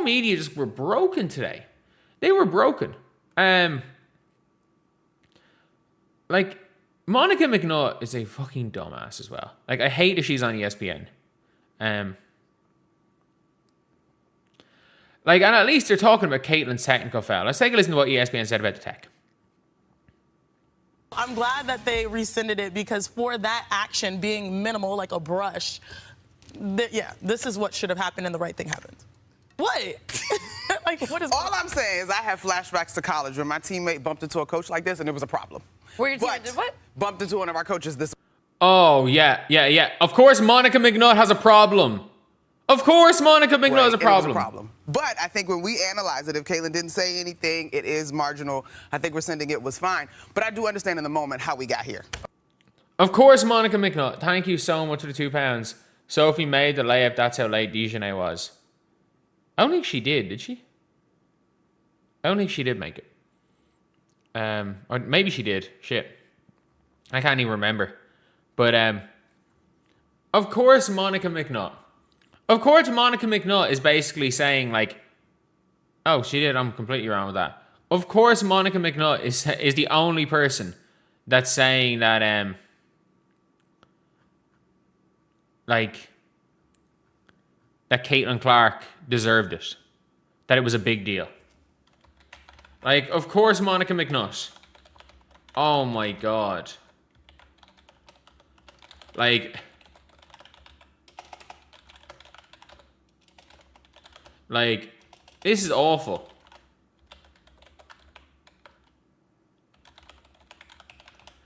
media just were broken today. They were broken. Like, Monica McNutt is a fucking dumbass as well. Like, I hate that she's on ESPN. Like, and at least they're talking about Caitlin's technical foul. Let's take a listen to what ESPN said about the tech. I'm glad that they rescinded it because for that action being minimal, like a brush, this is what should have happened and the right thing happened. What? Like, what is... All I'm saying is I have flashbacks to college when my teammate bumped into a coach like this and it was a problem. Where your teammate did what? Bumped into one of our coaches this... Oh, yeah. Of course Monica McNutt has a problem. Of course, Monica McNutt is a It was problem. a problem. But I think when we analyze it, if Caitlyn didn't say anything, it is marginal. I think rescinding it was fine. But I do understand in the moment how we got here. Of course, Monica McNutt. Thank you so much for the £2. Sophie made the layup. That's how late Dijonai was. I don't think she did she? I don't think she did make it. Or maybe she did. Shit. I can't even remember. But, of course, Monica McNutt. Of course, Monica McNutt is basically saying, like, oh, she did. I'm completely wrong with that. Of course, Monica McNutt is the only person that's saying that, like, that Caitlin Clark deserved it. That it was a big deal. Like, of course, Monica McNutt. Oh, my God. Like, this is awful.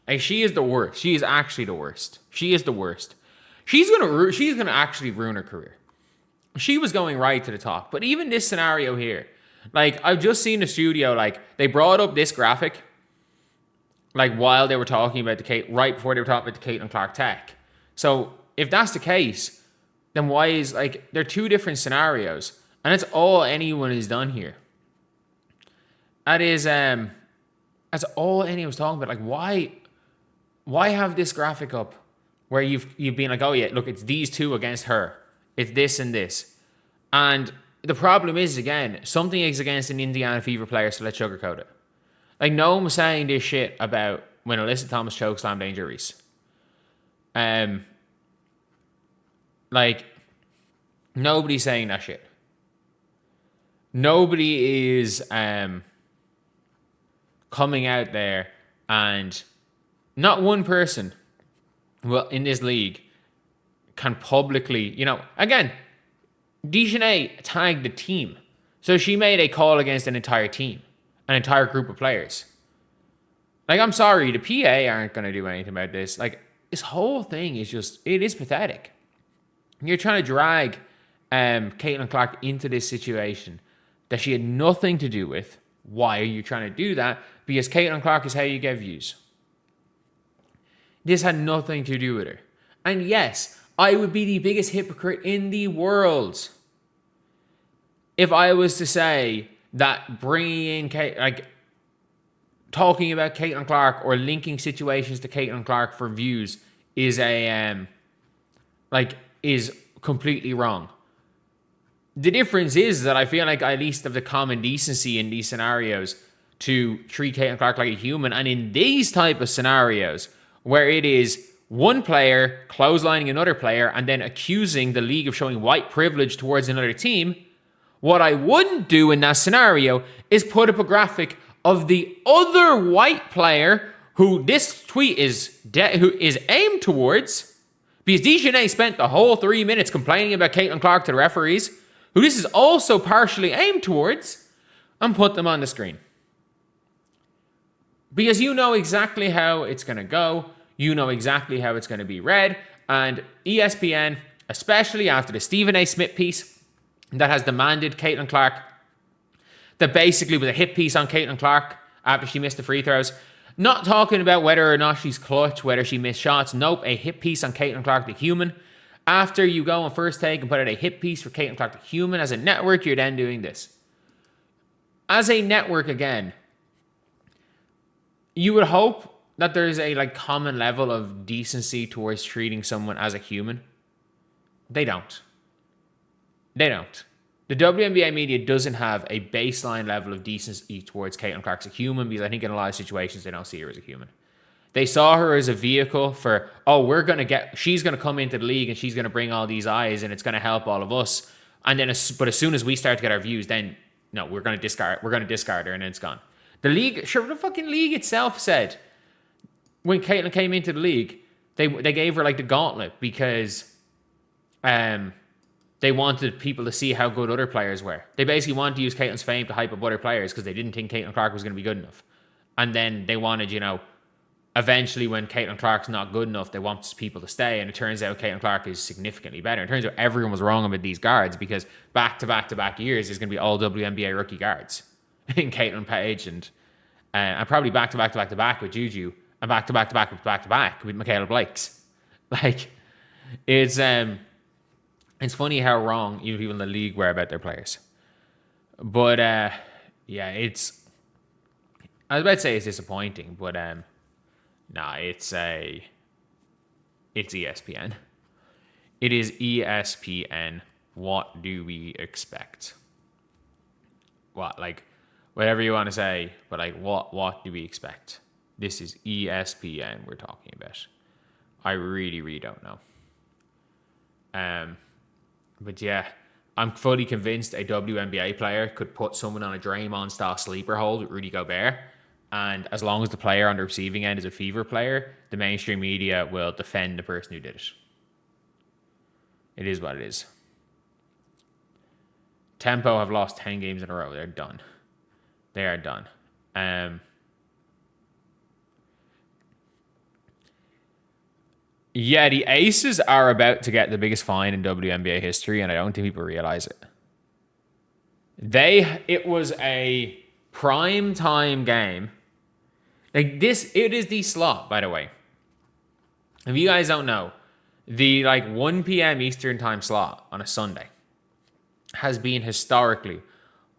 Like, she is the worst. She is actually the worst. She is the worst. She's gonna actually ruin her career. She was going right to the top. But even this scenario here, like, I've just seen the studio, like, they brought up this graphic, like, while they were talking about right before they were talking about the Caitlin Clark tech. So, if that's the case, then why is, like, they're two different scenarios. And that's all anyone has done here. That's all anyone's talking about. Like, why have this graphic up where you've been like, oh yeah, look, it's these two against her. It's this and this. And the problem is, again, something is against an Indiana Fever player, so let's sugarcoat it. Like, no one was saying this shit about when Alyssa Thomas chokeslammed Angel Reese. Like, nobody's saying that shit. Nobody is coming out there, and not one person in this league can publicly, again, Dijonai tagged the team. So she made a call against an entire team, an entire group of players. Like, I'm sorry, the PA aren't going to do anything about this. Like, this whole thing is it is pathetic. You're trying to drag Caitlin Clark into this situation that she had nothing to do with. Why are you trying to do that? Because Caitlin Clark is how you get views. This had nothing to do with her. And yes, I would be the biggest hypocrite in the world if I was to say that bringing in talking about Caitlin Clark or linking situations to Caitlin Clark for views is is completely wrong. The difference is that I feel like I at least have the common decency in these scenarios to treat Caitlin Clark like a human. And in these type of scenarios where it is one player clotheslining another player and then accusing the league of showing white privilege towards another team, what I wouldn't do in that scenario is put up a graphic of the other white player who this tweet is aimed towards, because Dijonai spent the whole 3 minutes complaining about Caitlin Clark to the referees, who this is also partially aimed towards, and put them on the screen. Because you know exactly how it's going to go. You know exactly how it's going to be read. And ESPN, especially after the Stephen A. Smith piece that has demanded Caitlin Clark, that basically was a hit piece on Caitlin Clark after she missed the free throws. Not talking about whether or not she's clutch, whether she missed shots. Nope, a hit piece on Caitlin Clark, the human. After you go on First Take and put out a hit piece for Caitlin Clark, the human, as a network, you're then doing this. As a network, again, you would hope that there's a common level of decency towards treating someone as a human. They don't. They don't. The WNBA media doesn't have a baseline level of decency towards Caitlin Clark as a human, because I think in a lot of situations they don't see her as a human. They saw her as a vehicle for, she's going to come into the league and she's going to bring all these eyes and it's going to help all of us. And then, but as soon as we start to get our views, then no, we're going to discard her and then it's gone. The league, the fucking league itself said when Caitlin came into the league, they gave her the gauntlet because they wanted people to see how good other players were. They basically wanted to use Caitlin's fame to hype up other players because they didn't think Caitlin Clark was going to be good enough. And then they wanted, eventually when Caitlin Clark's not good enough, they want people to stay. And it turns out Caitlin Clark is significantly better. It turns out everyone was wrong about these guards because back-to-back years, there's going to be all WNBA rookie guards in Caitlin Paige and probably back-to-back with Juju and back-to-back with Michaela Blakes. Like, it's funny how wrong even people in the league were about their players. But, yeah, I was about to say it's disappointing, but nah, it's ESPN. It is ESPN. What do we expect? What, like, whatever you want to say, but like, what do we expect? This is ESPN we're talking about. I really, really don't know. But yeah, I'm fully convinced a WNBA player could put someone on a Draymond-style sleeper hold with Rudy Gobert. And as long as the player on the receiving end is a Fever player, the mainstream media will defend the person who did it. It is what it is. Tempo have lost 10 games in a row. They're done. They are done. Yeah, the Aces are about to get the biggest fine in WNBA history, and I don't think people realize it. It was a prime time game. Like this, it is the slot, by the way. If you guys don't know, the 1 p.m. Eastern time slot on a Sunday has been historically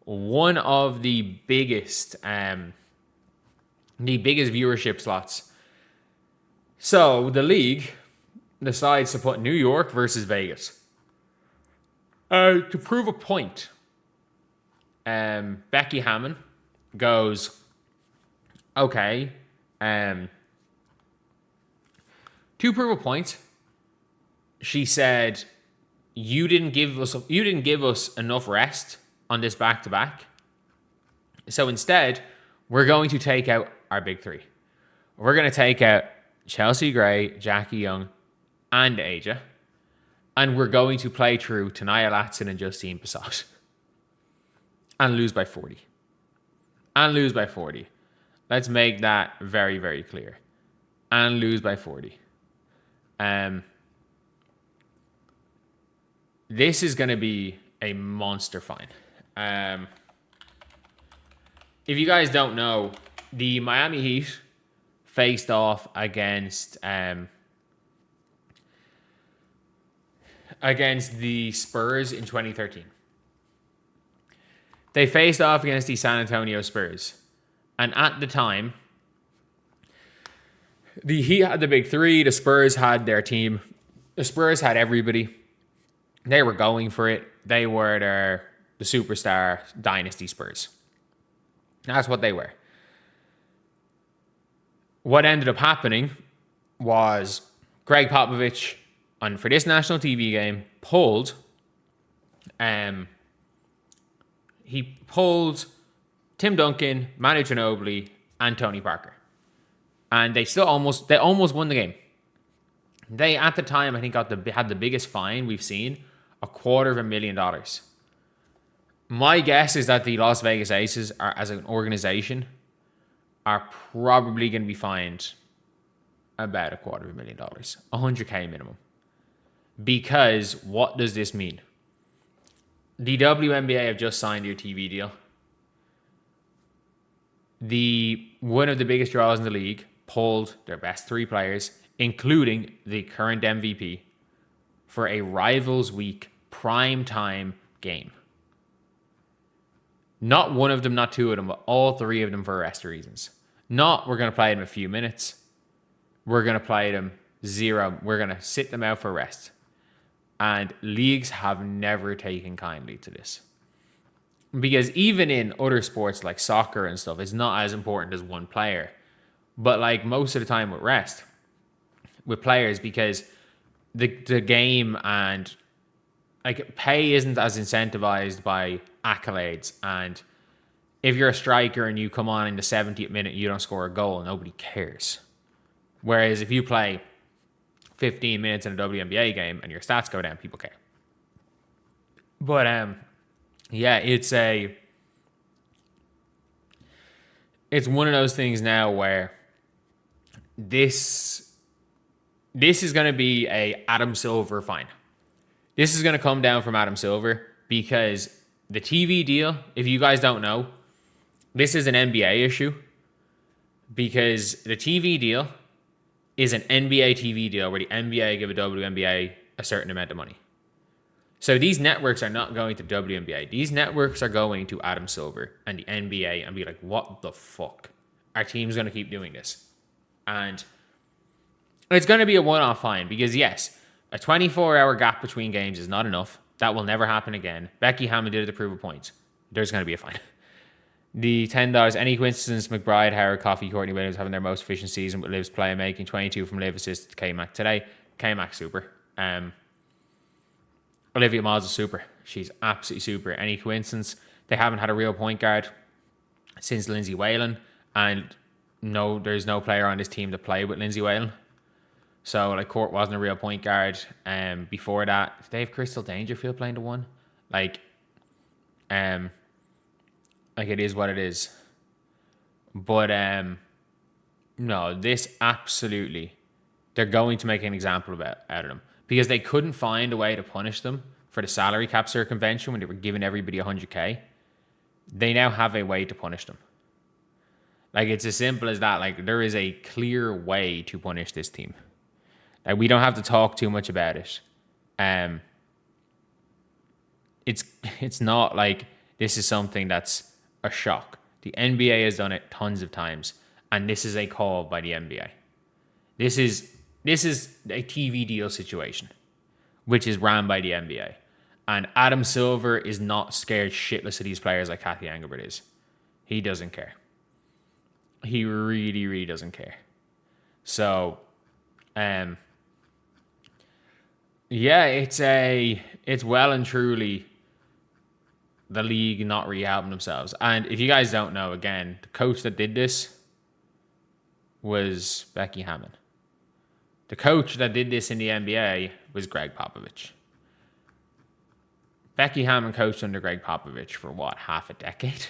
one of the biggest viewership slots. So the league decides to put New York versus Vegas to prove a point. Becky Hammon goes, okay, to prove a point, she said, you didn't give us enough rest on this back-to-back. So instead, we're going to take out our big three. We're going to take out Chelsea Gray, Jackie Young, and Aja. And we're going to play through Tanaya Latson and Justine Passat. And lose by 40. Let's make that very, very clear. And lose by 40. This is going to be a monster fine. If you guys don't know, the Miami Heat faced off against the Spurs in 2013. They faced off against the San Antonio Spurs. And at the time, the Heat had the big three. The Spurs had their team. The Spurs had everybody. They were going for it. They were the superstar dynasty Spurs. That's what they were. What ended up happening was Greg Popovich, for this national TV game, pulled Tim Duncan, Manu Ginobili, and Tony Parker. And they almost won the game. They, at the time, I think had the biggest fine we've seen, $250,000. My guess is that the Las Vegas Aces, as an organization, are probably going to be fined about $250,000, $100K minimum. Because what does this mean? The WNBA have just signed their TV deal. One of the biggest draws in the league pulled their best three players, including the current MVP, for a Rivals Week primetime game. Not one of them, not two of them, but all three of them for rest reasons. Not we're going to play them a few minutes. We're going to play them zero. We're going to sit them out for rest. And leagues have never taken kindly to this. Because even in other sports like soccer and stuff, it's not as important as one player. But like most of the time with rest, with players, because the game and like pay isn't as incentivized by accolades. And if you're a striker and you come on in the 70th minute and you don't score a goal, nobody cares. Whereas if you play 15 minutes in a WNBA game and your stats go down, people care. But yeah, it's one of those things now where this is going to be a Adam Silver fine. This is going to come down from Adam Silver because the TV deal, if you guys don't know, this is an NBA issue because the TV deal is an NBA TV deal where the NBA give a WNBA a certain amount of money. So these networks are not going to WNBA. These networks are going to Adam Silver and the NBA and be like, what the fuck? Our team's going to keep doing this. And it's going to be a one-off fine because, yes, a 24-hour gap between games is not enough. That will never happen again. Becky Hammond did it to prove a point. There's going to be a fine. The $10, any coincidence, McBride, Howard, Coffey, Courtney Williams having their most efficient season with Liv's playmaking, 22 from Liv assists to K-Mac today. K-Mac super. Olivia Miles is super. She's absolutely super. Any coincidence? They haven't had a real point guard since Lindsay Whalen. And no, there's no player on this team to play with Lindsay Whalen. So, like, Court wasn't a real point guard. Before that, did they have Crystal Dangerfield playing the one? Like, it is what it is. But, no, this absolutely, they're going to make an example out of them. Because they couldn't find a way to punish them for the salary cap circumvention when they were giving everybody $100K. They now have a way to punish them. Like, it's as simple as that. Like, there is a clear way to punish this team. Like, we don't have to talk too much about it. It's not like this is something that's a shock. The NBA has done it tons of times, and this is a call by the NBA. This is a TV deal situation, which is ran by the NBA. And Adam Silver is not scared shitless of these players like Kathy Engelbert is. He doesn't care. He really, really doesn't care. So, yeah, it's well and truly the league not rehabbing themselves. And if you guys don't know, again, the coach that did this was Becky Hammond. The coach that did this in the NBA was Greg Popovich. Becky Hammond coached under Greg Popovich for what, half a decade?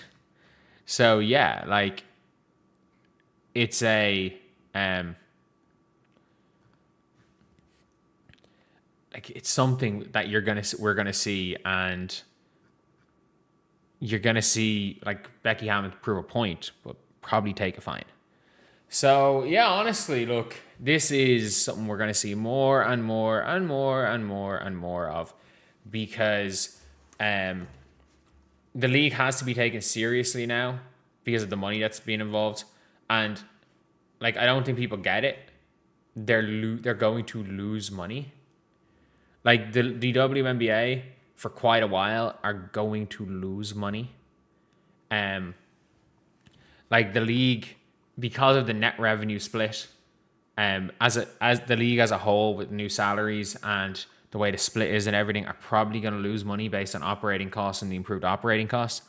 So yeah, like, it's a like, it's something that we're gonna see, and you're gonna see, like, Becky Hammond prove a point, but probably take a fine. So yeah, honestly, look, this is something we're gonna see more and more and more and more and more of, because the league has to be taken seriously now because of the money that's being involved, and like, I don't think people get it. They're going to lose money. Like, the WNBA for quite a while are going to lose money. Like, the league, because of the net revenue split, as the league as a whole, with new salaries and the way the split is and everything, are probably going to lose money based on operating costs and the improved operating costs.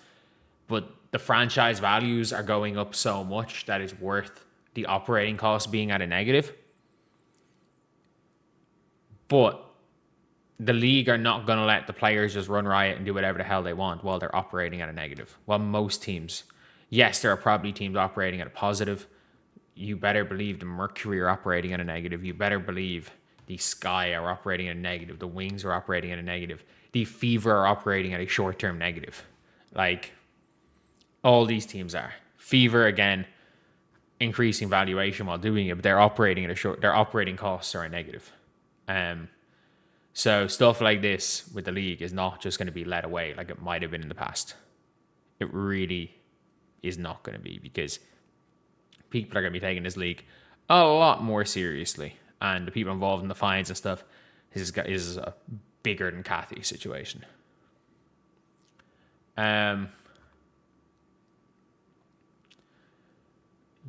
But the franchise values are going up so much that it's worth the operating costs being at a negative. But the league are not going to let the players just run riot and do whatever the hell they want while they're operating at a negative. Well, most teams, yes, there are probably teams operating at a positive. You better believe the Mercury are operating at a negative. You better believe the Sky are operating at a negative. The Wings are operating at a negative. The Fever are operating at a short-term negative. Like, all these teams are. Fever, again, increasing valuation while doing it, but they're operating at their operating costs are a negative. So stuff like this with the league is not just going to be let away like it might have been in the past. It really is not going to be, because people are going to be taking this league a lot more seriously, and the people involved in the fines and stuff is a bigger than Kathy situation.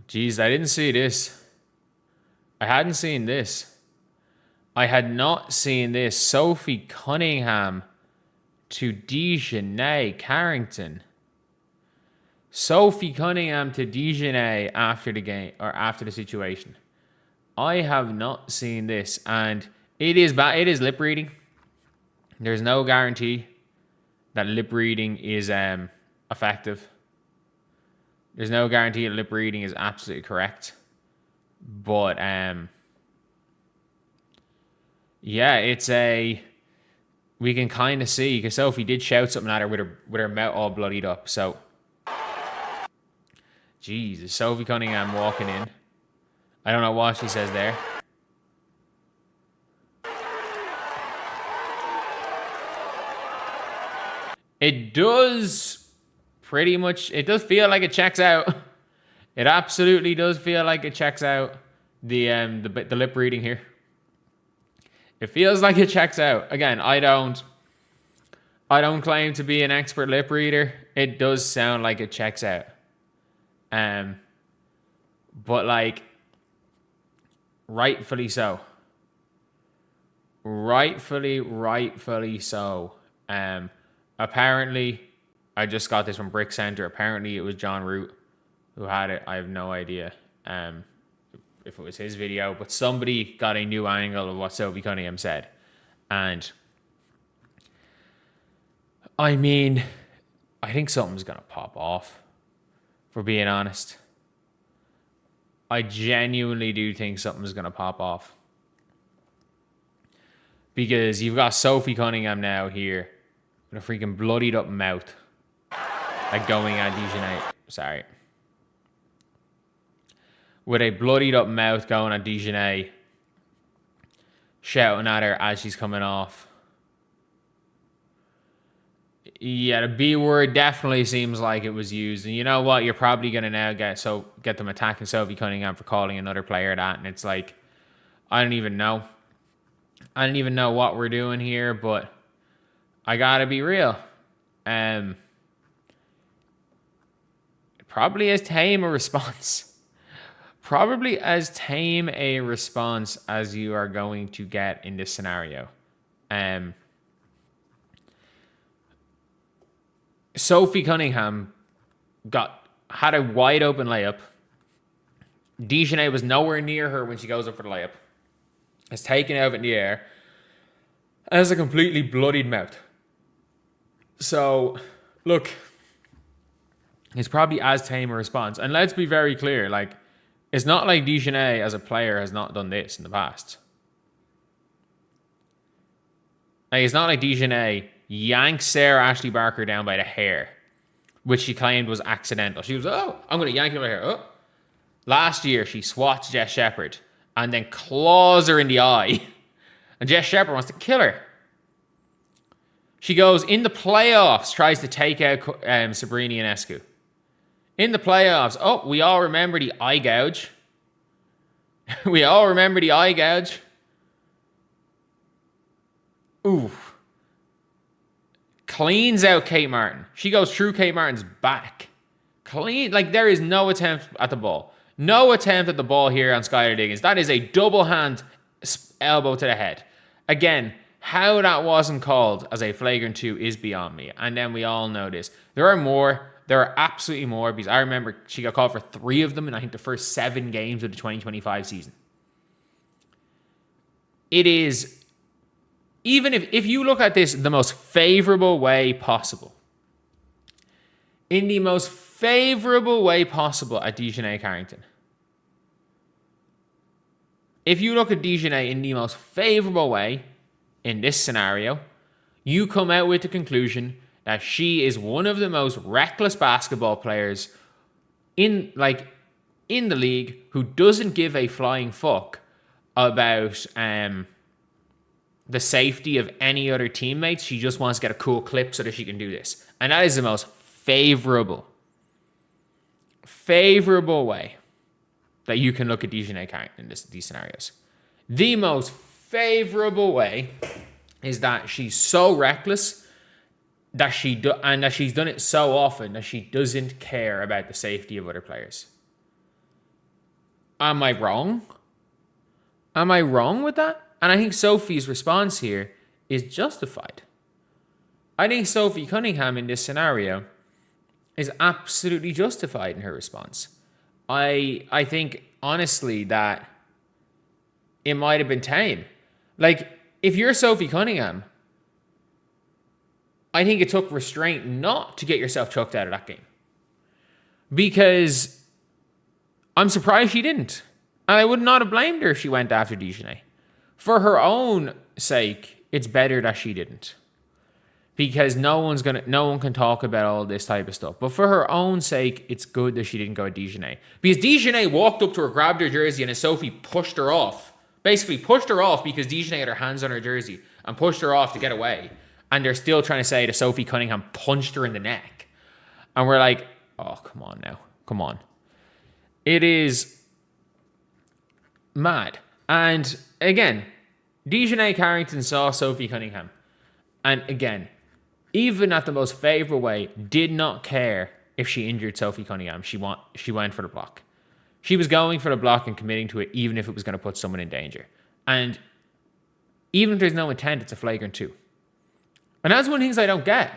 Geez, I didn't see this. I hadn't seen this. I had not seen this. Sophie Cunningham to Dijonai Carrington. Sophie Cunningham to Dijonai after the game, or after the situation. I have not seen this, and it is bad. It is lip reading. There's no guarantee that lip reading is effective. There's no guarantee that lip reading is absolutely correct. But yeah, we can kind of see because Sophie did shout something at her with her mouth all bloodied up. So, Jesus, Sophie Cunningham walking in. I don't know what she says there. It does feel like it checks out. It absolutely does feel like it checks out the lip reading here. It feels like it checks out. Again, I don't claim to be an expert lip reader. It does sound like it checks out. But like rightfully so. Rightfully so. Apparently, I just got this from Brick Center. Apparently, it was John Root who had it. I have no idea if it was his video, but somebody got a new angle of what Sophie Cunningham said. And I mean, I think something's going to pop off, for being honest. I genuinely do think something's going to pop off. Because you've got Sophie Cunningham now here with a freaking bloodied up mouth. Like going at Dijonai. Sorry. With a bloodied up mouth going at Dijonai. Shouting at her as she's coming off. Yeah, the B word definitely seems like it was used. And you know what? You're probably going to now get them attacking Sophie Cunningham for calling another player that. And it's like, I don't even know. I don't even know what we're doing here, but I got to be real. Probably as tame a response. Probably as tame a response as you are going to get in this scenario. Sophie Cunningham had a wide open layup. Dijonai was nowhere near her when she goes up for the layup. It's taken out in the air. And has a completely bloodied mouth. So, look, it's probably as tame a response. And let's be very clear, like, it's not like Dijonai as a player has not done this in the past. Like, it's not like Dijonai yanked Sarah Ashley Barker down by the hair, which she claimed was accidental. She was, I'm going to yank him by the hair. Oh. Last year, she swats Jess Shepherd and then claws her in the eye. And Jess Shepherd wants to kill her. She goes in the playoffs, tries to take out Sabrina Ionescu. In the playoffs, we all remember the eye gouge. We all remember the eye gouge. Ooh. Cleans out Kate Martin. She goes through Kate Martin's back. Clean. Like, there is no attempt at the ball. No attempt at the ball here on Skylar Diggins. That is a double hand elbow to the head. Again, how that wasn't called as a flagrant 2 is beyond me. And then we all know this. There are more. There are absolutely more, because I remember she got called for 3 of them in, I think, the first 7 games of the 2025 season. It is, even if you look at this the most favorable way possible, in the most favorable way possible at Dijonai Carrington, if you look at Dijonai in the most favorable way in this scenario, you come out with the conclusion that she is one of the most reckless basketball players in the league, who doesn't give a flying fuck about the safety of any other teammates. She just wants to get a cool clip so that she can do this. And that is the most favorable way that you can look at Dijonai Carrington in these scenarios. The most favorable way is that she's so reckless that and that she's done it so often that she doesn't care about the safety of other players. Am I wrong? Am I wrong with that? And I think Sophie's response here is justified. I think Sophie Cunningham in this scenario is absolutely justified in her response. I think, honestly, that it might have been tame. Like, if you're Sophie Cunningham, I think it took restraint not to get yourself chucked out of that game. Because I'm surprised she didn't. And I would not have blamed her if she went after Dijonai. For her own sake, it's better that she didn't. Because no one can talk about all this type of stuff. But for her own sake, it's good that she didn't go at Dijonai. Because Dijonai walked up to her, grabbed her jersey, and as Sophie pushed her off. Basically pushed her off because Dijonai had her hands on her jersey and pushed her off to get away. And they're still trying to say that Sophie Cunningham punched her in the neck. And we're like, oh, come on now. Come on. It is mad. And again, Dijonai Carrington saw Sophie Cunningham. And again, even at the most favourable way, did not care if she injured Sophie Cunningham. She went for the block. She was going for the block and committing to it, even if it was going to put someone in danger. And even if there's no intent, it's a flagrant 2. And that's one of the things I don't get,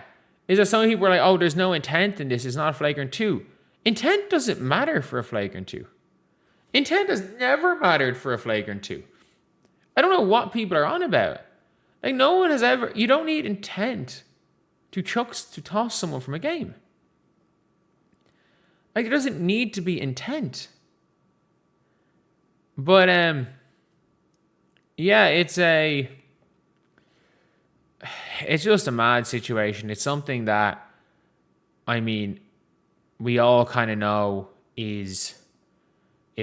is that some people are like, oh, there's no intent in this, it's not a flagrant 2. Intent doesn't matter for a flagrant 2. Intent has never mattered for a flagrant 2. I don't know what people are on about. Like, no one has ever... You don't need intent to toss someone from a game. Like, it doesn't need to be intent. But, yeah, it's just a mad situation. It's something that, I mean, we all kind of know is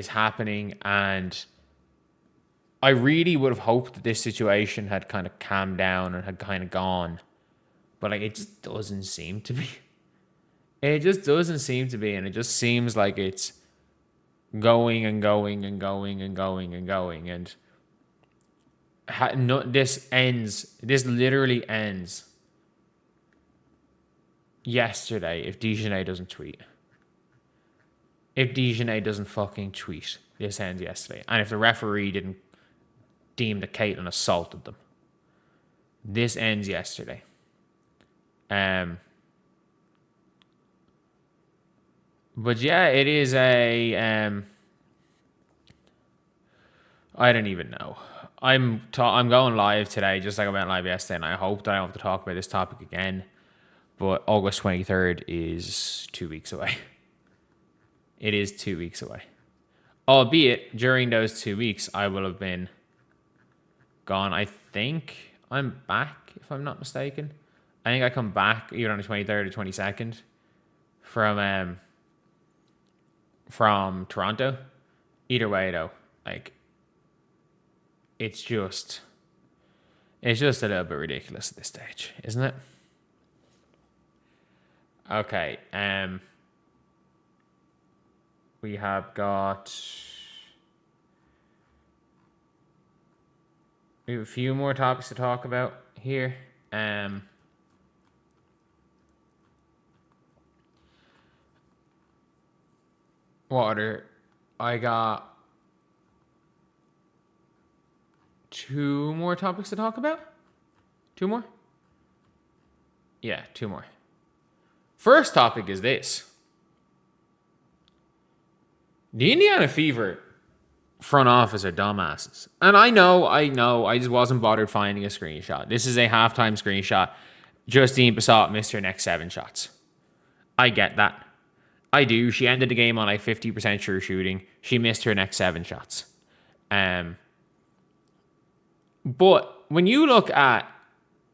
happening, and I really would have hoped that this situation had kind of calmed down and had kind of gone, but like, it just doesn't seem to be. It just doesn't seem to be, and it just seems like it's going and going and going and going and going, and this literally ends yesterday if Dijonai doesn't tweet. If Dijonai doesn't fucking tweet, this ends yesterday. And if the referee didn't deem that Caitlin assaulted them, this ends yesterday. But yeah, it is I don't even know. I'm going live today, just like I went live yesterday, and I hope that I don't have to talk about this topic again. But August 23rd is 2 weeks away. It is 2 weeks away. Albeit, during those 2 weeks, I will have been gone. I think I'm back, if I'm not mistaken. I think I come back either on the 23rd or 22nd from Toronto. Either way, though, like, it's just a little bit ridiculous at this stage, isn't it? Okay, we have a few more topics to talk about here. I got 2 more topics to talk about? 2 more? Yeah, 2 more. First topic is this. The Indiana Fever front office are dumbasses. And I know, I just wasn't bothered finding a screenshot. This is a halftime screenshot. Justine Bissott missed her next 7 shots. I get that. I do. She ended the game on like 50% true shooting. She missed her next 7 shots. But when you look at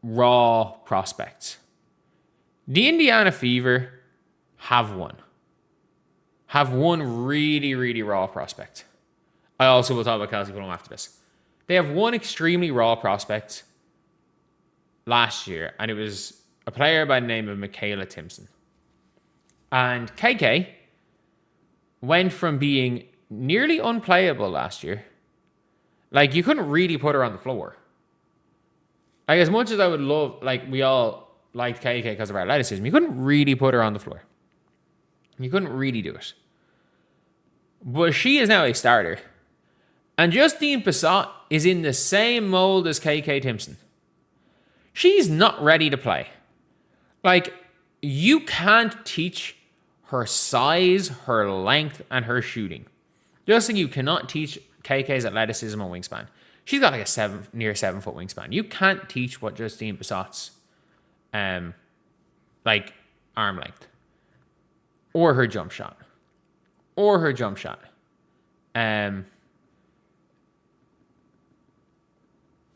raw prospects, the Indiana Fever have one really, really raw prospect. I also will talk about Kelsey Plum after this. They have one extremely raw prospect last year, and it was a player by the name of Michaela Timpson. And KK went from being nearly unplayable last year. Like, you couldn't really put her on the floor. Like, as much as I would love, like, we all liked KK because of her athleticism, you couldn't really put her on the floor. You couldn't really do it. But she is now a starter. And Justine Bissott is in the same mold as KK Timpson. She's not ready to play. Like, you can't teach her size, her length, and her shooting. Just like you cannot teach KK's athleticism and wingspan. She's got like a near 7 foot wingspan. You can't teach what Justine Bissott's like arm length. Or her jump shot.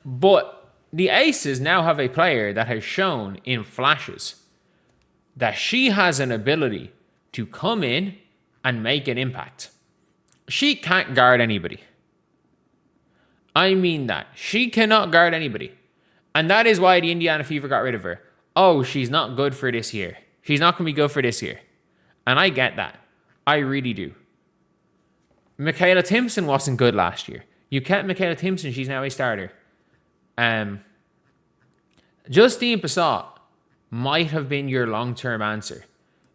But the Aces now have a player that has shown in flashes that she has an ability to come in and make an impact. She can't guard anybody. I mean that. She cannot guard anybody. And that is why the Indiana Fever got rid of her. Oh, she's not good for this year. She's not going to be good for this year. And I get that. I really do. Michaela Timpson wasn't good last year. You kept Michaela Timpson. She's now a starter. Justine Passat might have been your long-term answer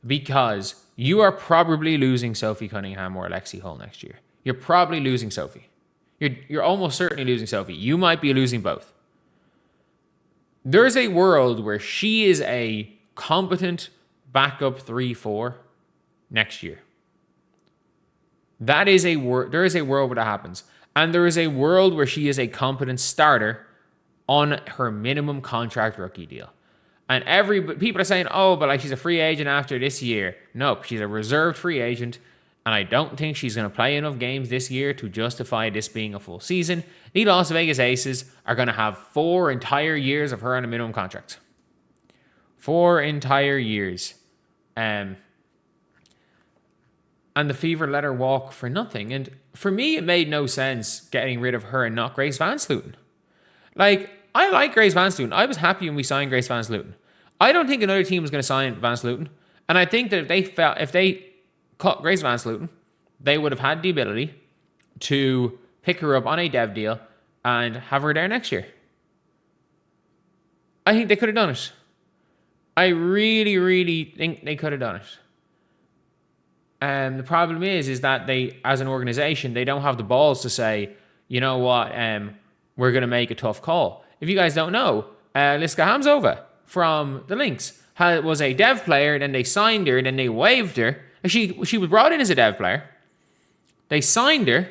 because you are probably losing Sophie Cunningham or Alexi Hull next year. You're probably losing Sophie. You're almost certainly losing Sophie. You might be losing both. There's a world where she is a competent backup 3-4 next year. There is a world where that happens. And there is a world where she is a competent starter on her minimum contract rookie deal. And people are saying, oh, but like she's a free agent after this year. Nope, she's a reserved free agent. And I don't think she's going to play enough games this year to justify this being a full season. The Las Vegas Aces are going to have 4 entire years of her on a minimum contract. 4 entire years. And the Fever let her walk for nothing. And for me, it made no sense getting rid of her and not Grace Van Slooten. Like, I like Grace Van Slooten. I was happy when we signed Grace Van Slooten. I don't think another team was going to sign Van Slooten. And I think that if they cut Grace Van Slooten, they would have had the ability to pick her up on a dev deal and have her there next year. I think they could have done it. I really, really think they could have done it. The problem is that they, as an organization, they don't have the balls to say, you know what, we're going to make a tough call. If you guys don't know, Liska Hamzova from the Lynx was a dev player, then they signed her, then they waived her. She was brought in as a dev player. They signed her,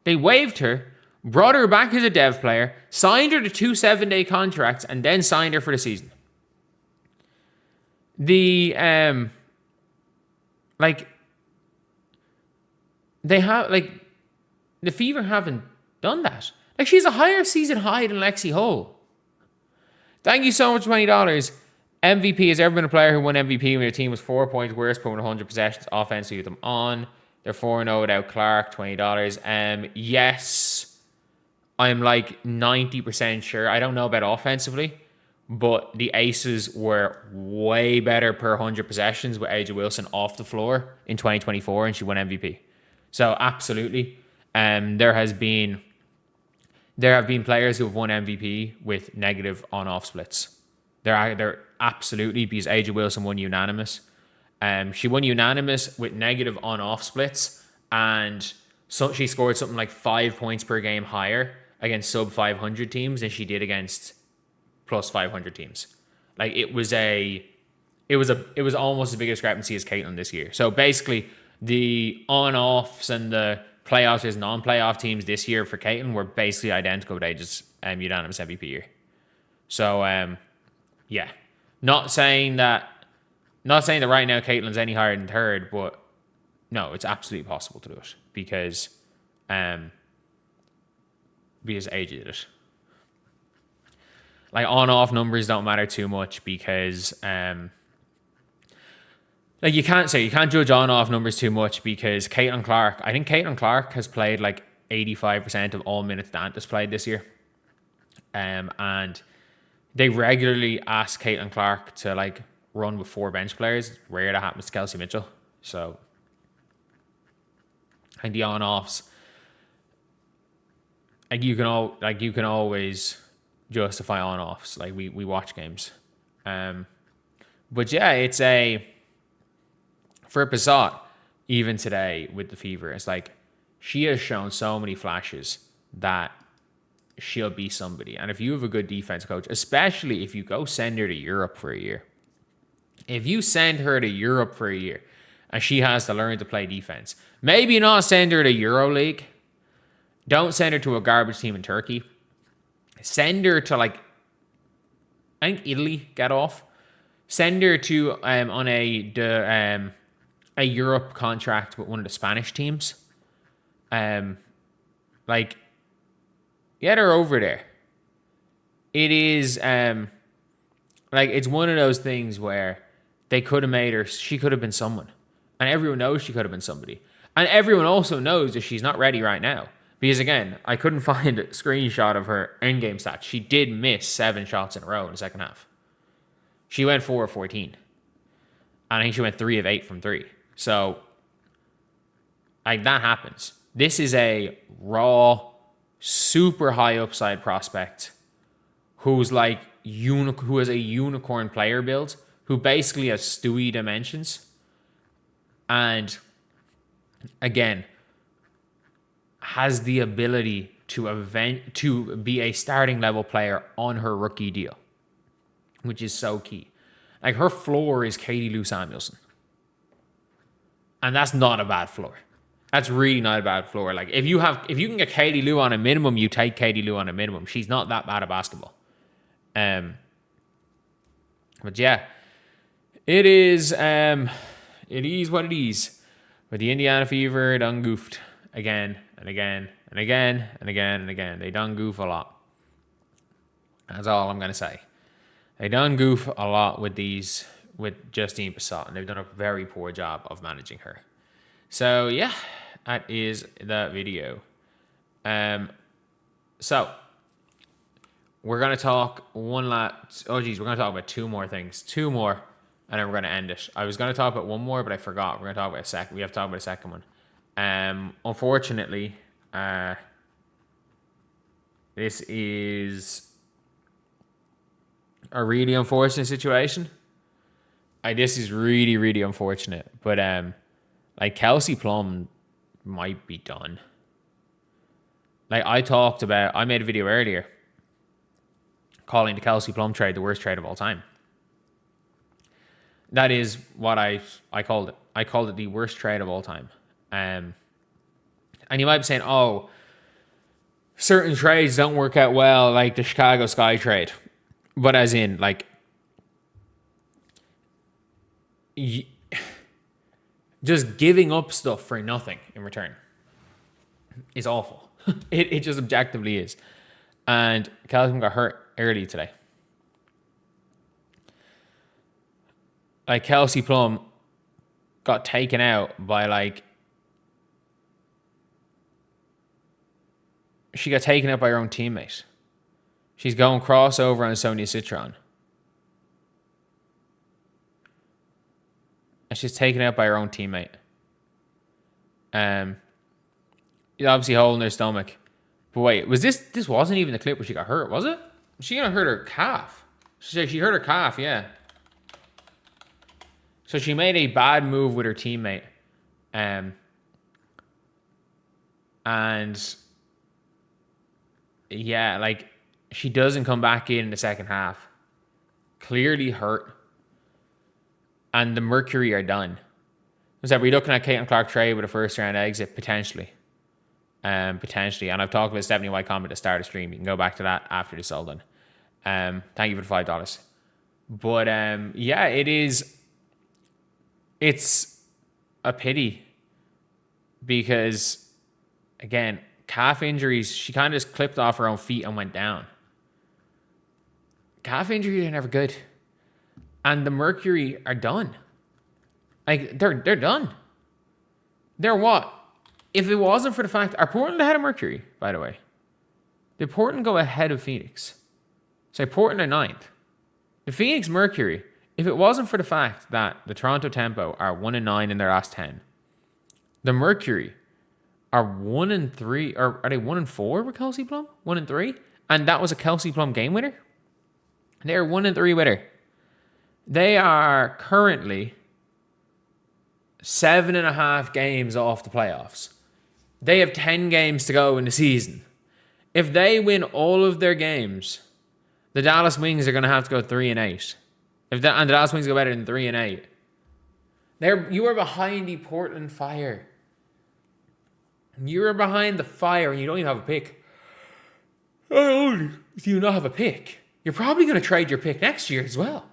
they waived her, brought her back as a dev player, signed her to 2 7-day contracts, and then signed her for the season. The Fever haven't done that. Like, she's a higher season high than Lexi Hull. Thank you so much for $20. MVP has ever been a player who won MVP when their team was 4 points worse, but with 100 possessions offense to get them on. They're 4-0 without Clark, $20. Yes, I'm like 90% sure. I don't know about offensively, but the Aces were way better per 100 possessions with Aja Wilson off the floor in 2024, and she won MVP. So absolutely, there have been players who have won MVP with negative on-off splits. They're absolutely, because Aja Wilson won unanimous. She won unanimous with negative on-off splits, and so she scored something like 5 points per game higher against sub 500 teams than she did against plus 500 teams. Like, it was almost as big a discrepancy as Caitlin this year. So basically, the on-offs and the playoffs as non-playoff teams this year for Caitlin were basically identical with Aja's unanimous MVP year. So yeah, not saying that right now Caitlin's any higher than third, but no, it's absolutely possible to do it because Aja did it. Like, on-off numbers don't matter too much because like, you can't judge on-off numbers too much because Caitlin Clark has played like 85% of all minutes Dantas played this year. And they regularly ask Caitlin Clark to like run with 4 bench players. It's rare that happens to Kelsey Mitchell. So, and the on-offs, like, you can always justify on-offs. Like, we watch games. But yeah, it's for Passat, even today with the Fever, it's like she has shown so many flashes that she'll be somebody. And if you have a good defense coach, especially if you go send her to Europe for a year, if you send her to Europe for a year and she has to learn to play defense, maybe not send her to EuroLeague. Don't send her to a garbage team in Turkey. Send her to, like, I think Italy, get off. Send her to on a Europe contract with one of the Spanish teams. Like, get her over there. it is like it's one of those things where they could have made her. She could have been someone, and everyone knows she could have been somebody, and everyone also knows that she's not ready right now. Because again, I couldn't find a screenshot of her endgame stats. She did miss 7 shots in a row in the second half. She went 4 of 14. And I think she went 3 of 8 from 3. So, like, that happens. This is a raw, super high upside prospect who's like who has a unicorn player build, who basically has Stewie dimensions. And again, has the ability to be a starting level player on her rookie deal, which is so key. Like, her floor is Katie Lou Samuelson. And that's not a bad floor. That's really not a bad floor. Like, if you can get Katie Lou on a minimum, you take Katie Lou on a minimum. She's not that bad at basketball. But yeah, it is what it is. But the Indiana Fever done goofed again and again and again and again and again. They done goof a lot. That's all I'm gonna say. They done goof a lot with Justine Bissott, and they've done a very poor job of managing her. So yeah, that is the video. So we're gonna talk we're gonna talk about 2 more things. 2 more, and then we're gonna end it. I was gonna talk about 1 more, but I forgot. We're gonna talk about a second. We have to talk about a second one. Unfortunately, this is a really unfortunate situation. This is really, really unfortunate. But like, Kelsey Plum might be done. Like, I made a video earlier calling the Kelsey Plum trade the worst trade of all time. That is what I called it. I called it the worst trade of all time. And you might be saying, oh, certain trades don't work out well, like the Chicago Sky trade. But as in, like, just giving up stuff for nothing in return is awful. It just objectively is. And Kelsey got hurt early today. Like, Kelsey Plum got taken out by, like, she got taken out by her own teammate. She's going crossover on Sonia Citron. And she's taken out by her own teammate. Obviously holding her stomach. But wait, this wasn't even the clip where she got hurt, was it? She gonna hurt her calf. She hurt her calf, yeah. So she made a bad move with her teammate. And yeah, like, she doesn't come back in the second half. Clearly hurt. And the Mercury are done. So we're looking at Caitlin Clark trade with a first round exit, potentially. Potentially. And I've talked about Stephanie White Combat at the start of the stream. You can go back to that after this is all done. Thank you for the $5. But yeah, it's a pity. Because, again, calf injuries, she kind of just clipped off her own feet and went down. Calf injuries are never good. And the Mercury are done. Like, they're done. They're what? If it wasn't for the fact... Are Portland ahead of Mercury, by the way? Did Portland go ahead of Phoenix? So Portland are 9th. The Phoenix Mercury, if it wasn't for the fact that the Toronto Tempo are 1-9 in their last 10, the Mercury are 1-3, or are they 1-4 with Kelsey Plum? 1-3? And that was a Kelsey Plum game winner? They're 1-3 winner. They are currently 7.5 games off the playoffs. They have 10 games to go in the season. If they win all of their games, the Dallas Wings are going to have to go 3-8. And the Dallas Wings go better than 3-8. You are behind the Portland Fire. You are behind the Fire and you don't even have a pick. Not only do you not have a pick, you're probably going to trade your pick next year as well.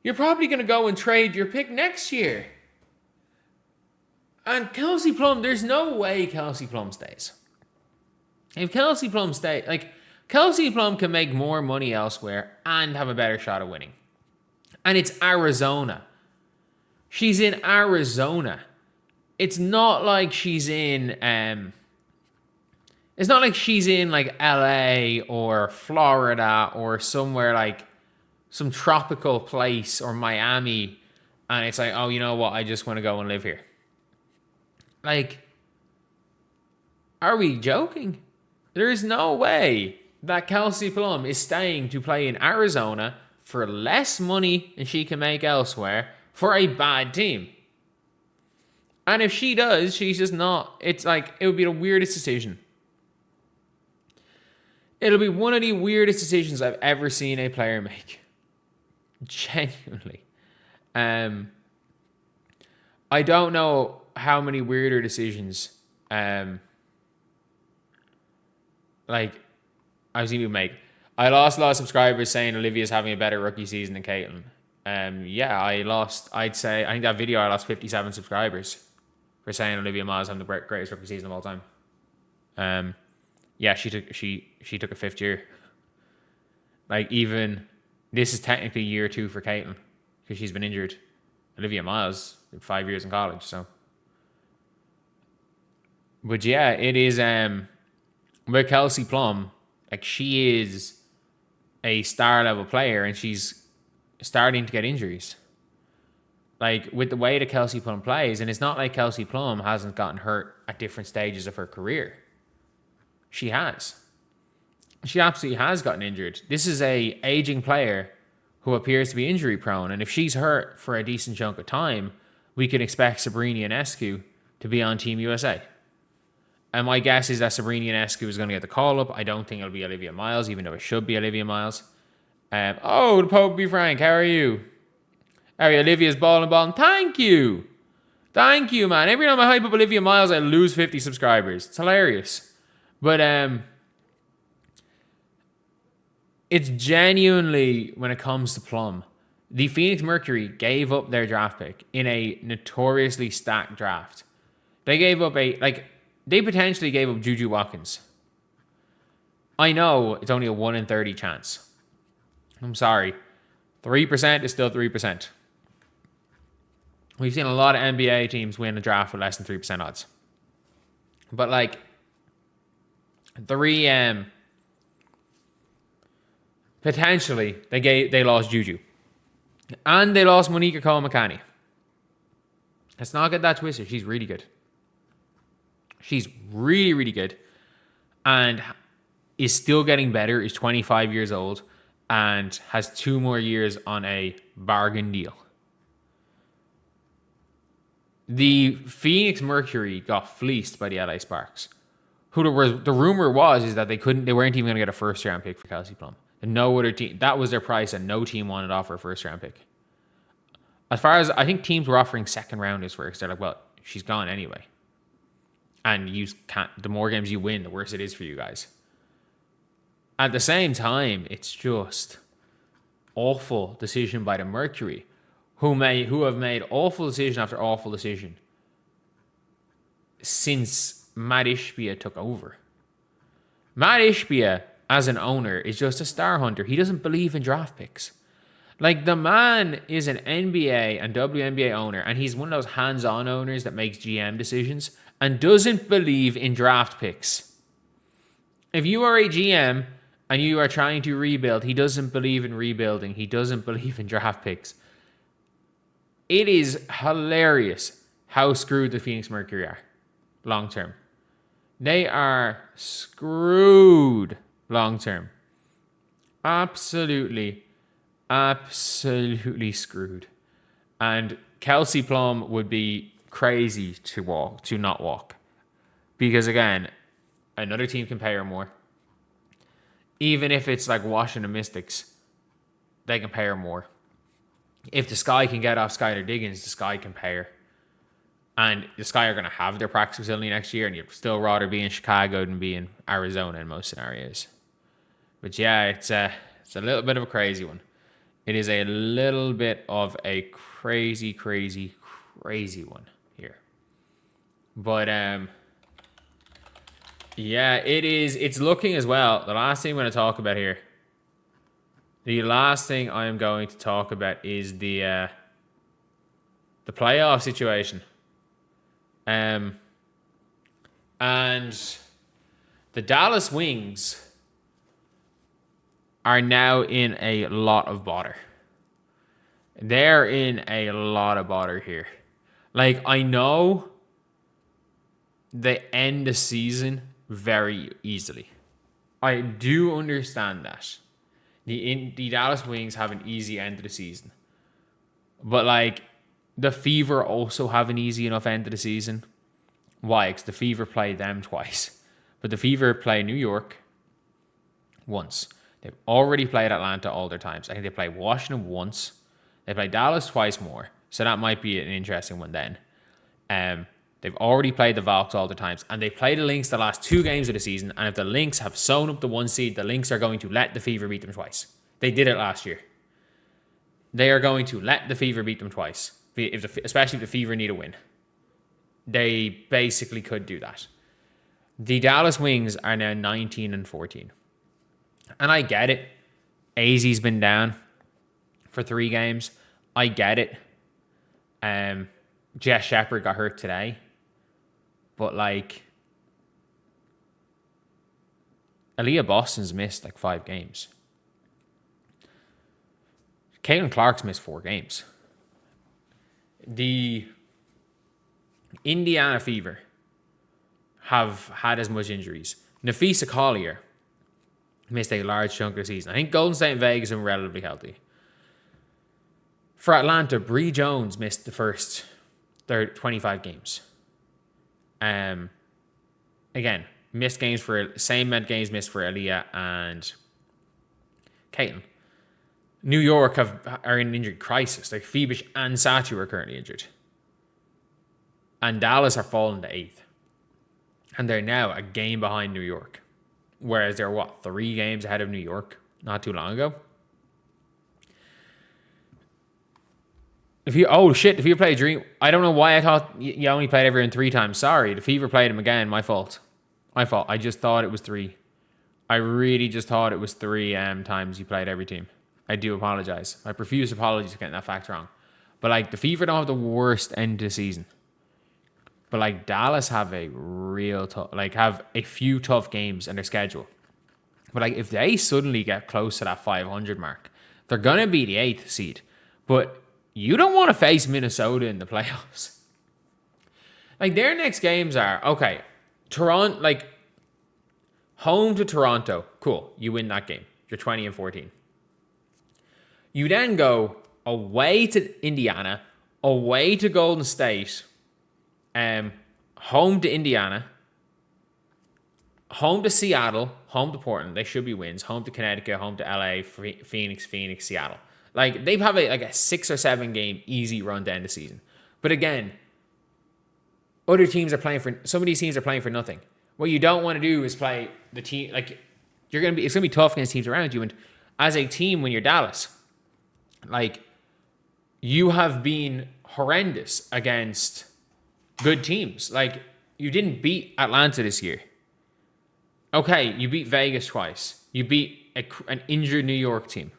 You're probably going to go and trade your pick next year. And Kelsey Plum, there's no way Kelsey Plum stays. If Kelsey Plum stays, like, Kelsey Plum can make more money elsewhere and have a better shot of winning. And it's Arizona. She's in Arizona. It's not like she's in it's not like she's in like LA or Florida or somewhere like some tropical place or Miami, and it's like, oh, you know what, I just want to go and live here. Like, are we joking? There is no way that Kelsey Plum is staying to play in Arizona for less money than she can make elsewhere for a bad team. And if she does, she's just not. It's like, it would be the weirdest decision. It'll be one of the weirdest decisions I've ever seen a player make. Genuinely. I don't know how many weirder decisions like I've seen people make. I lost a lot of subscribers saying Olivia's having a better rookie season than Caitlin. Yeah, I think that video I lost 57 subscribers for saying Olivia Miles having the greatest rookie season of all time. Yeah, she took a fifth year. Like, even this is technically year 2 for Caitlin because she's been injured. Olivia Miles did 5 years in college, so. But yeah, it is with Kelsey Plum, like, she is a star level player and she's starting to get injuries. Like, with the way that Kelsey Plum plays, and it's not like Kelsey Plum hasn't gotten hurt at different stages of her career. She has. She absolutely has gotten injured. This is a aging player who appears to be injury prone, and if she's hurt for a decent chunk of time, we can expect Sabrina Ionescu to be on Team USA. And my guess is that Sabrina Ionescu is going to get the call up. I don't think it'll be Olivia Miles, even though it should be Olivia Miles. The Pope be Frank, how are you? Olivia's balling. Thank you, man. Every time I hype up Olivia Miles, I lose 50 subscribers. It's hilarious. But it's genuinely, when it comes to Plum, the Phoenix Mercury gave up their draft pick in a notoriously stacked draft. They gave up they potentially gave up Juju Watkins. I know it's only a 1 in 30 chance. I'm sorry. 3% is still 3%. We've seen a lot of NBA teams win a draft with less than 3% odds. But like, potentially they lost Juju. And they lost Monica Cole-McCanny. Let's not get that twisted. She's really good. She's really, really good. And is still getting better, is 25 years old, and has 2 more years on a bargain deal. The Phoenix Mercury got fleeced by the LA Sparks. The rumor was that they weren't even going to get a first round pick for Kelsey Plum. And no other team, that was their price, and no team wanted to offer a first round pick. As far as I think teams were offering second rounders for her, because they're like, well, she's gone anyway. And the more games you win, the worse it is for you guys. At the same time, it's just awful decision by the Mercury, who have made awful decision after awful decision since Matt Ishbia took over. Matt Ishbia, as an owner, is just a star hunter. He doesn't believe in draft picks. Like, the man is an NBA and WNBA owner, and he's one of those hands-on owners that makes GM decisions and doesn't believe in draft picks. If you are a GM and you are trying to rebuild, he doesn't believe in rebuilding. He doesn't believe in draft picks. It is hilarious how screwed the Phoenix Mercury are long term. They are screwed long term. Absolutely screwed. And Kelsey Plum would be crazy to not walk. Because again, another team can pay her more. Even if it's like Washington Mystics, they can pay her more. If the Sky can get off Skylar Diggins, the Sky can pay her. And the Sky are going to have their practice facility next year, and you'd still rather be in Chicago than be in Arizona in most scenarios. But yeah, it's a little bit of a crazy one. It is a little bit of a crazy one here. But Yeah, it is. It's looking as well. The last thing I'm going to talk about here. The last thing I am going to talk about is the playoff situation. And the Dallas Wings are now in a lot of bother. They're in a lot of bother here. Like, I know they end the season very easily. I do understand that. The Dallas Wings have an easy end of the season. But, like, the Fever also have an easy enough end of the season. Why? Because the Fever play them twice. But the Fever play New York once. They've already played Atlanta all their times. I think they play Washington once. They play Dallas twice more. So that might be an interesting one then. They've already played the Valks all the times. And they played the Lynx the last 2 games of the season. And if the Lynx have sewn up the 1 seed, the Lynx are going to let the Fever beat them twice. They did it last year. They are going to let the Fever beat them twice. Especially if the Fever need a win. They basically could do that. The Dallas Wings are now 19-14. And I get it. AZ's been down for 3 games. I get it. Jess Shepard got hurt today. But, like, Aaliyah Boston's missed, like, 5 games. Caitlin Clark's missed 4 games. The Indiana Fever have had as much injuries. Nafisa Collier missed a large chunk of the season. I think Golden State and Vegas are relatively healthy. For Atlanta, Bree Jones missed the first 25 games. Again, missed games for same amount of games missed for Aaliyah and Caitlin. New York are in an injury crisis. Like Phoebish and Satu are currently injured. And Dallas are falling to 8th. And they're now a game behind New York. Whereas they're, 3 games ahead of New York not too long ago? If you play Dream... I don't know why I thought you only played everyone 3 times. Sorry, the Fever played him again. My fault. I just thought it was 3. I really just thought it was 3 times you played every team. I do apologize. My profuse apologies for getting that fact wrong. But, like, the Fever don't have the worst end to the season. But, like, Dallas have a real tough... Like, have a few tough games in their schedule. But, like, if they suddenly get close to that 500 mark, they're going to be the 8th seed. But you don't want to face Minnesota in the playoffs. Like, their next games are... Okay, Toronto... Like, home to Toronto. Cool. You win that game. You're 20-14. You then go away to Indiana, away to Golden State, home to Indiana, home to Seattle, home to Portland. They should be wins. Home to Connecticut, home to LA, Phoenix, Seattle. Like, they have a 6 or 7 game easy run to end the season. But again, other teams are playing for... Some of these teams are playing for nothing. What you don't want to do is play the team... Like, it's going to be tough against teams around you. And as a team, when you're Dallas... Like, you have been horrendous against good teams. Like, you didn't beat Atlanta this year. Okay, you beat Vegas twice. You beat an injured New York team.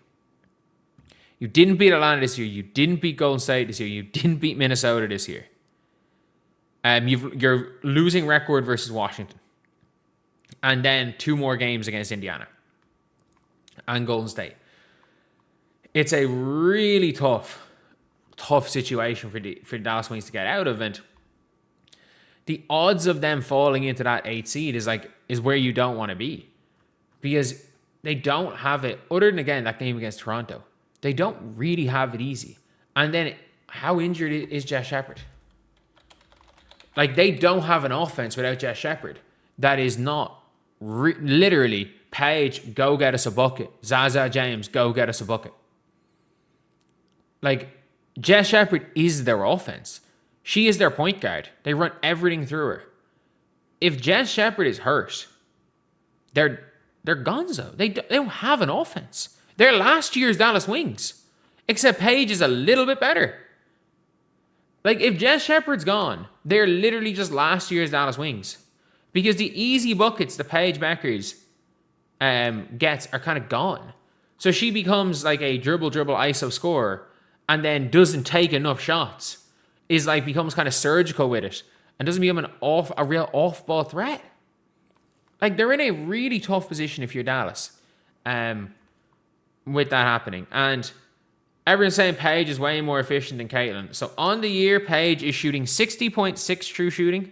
You didn't beat Atlanta this year. You didn't beat Golden State this year. You didn't beat Minnesota this year. You're losing record versus Washington. And then 2 more games against Indiana and Golden State. It's a really tough situation for the Dallas Wings to get out of, and the odds of them falling into that 8th seed is where you don't want to be, because they don't have it. Other than again that game against Toronto, they don't really have it easy. And then how injured is Jess Shepard? Like, they don't have an offense without Jess Shepard that is not literally Paige, go get us a bucket. Zaza James, go get us a bucket. Like, Jess Shepard is their offense. She is their point guard. They run everything through her. If Jess Shepard is hurt, they're gonzo. They don't have an offense. They're last year's Dallas Wings. Except Paige is a little bit better. Like, if Jess Shepard's gone, they're literally just last year's Dallas Wings. Because the easy buckets the Paige Bueckers gets are kind of gone. So she becomes like a dribble ISO scorer and then doesn't take enough shots. Becomes kind of surgical with it and doesn't become a real off-ball threat. Like, they're in a really tough position if you're Dallas with that happening. And everyone's saying Paige is way more efficient than Caitlin. So on the year, Paige is shooting 60.6 true shooting.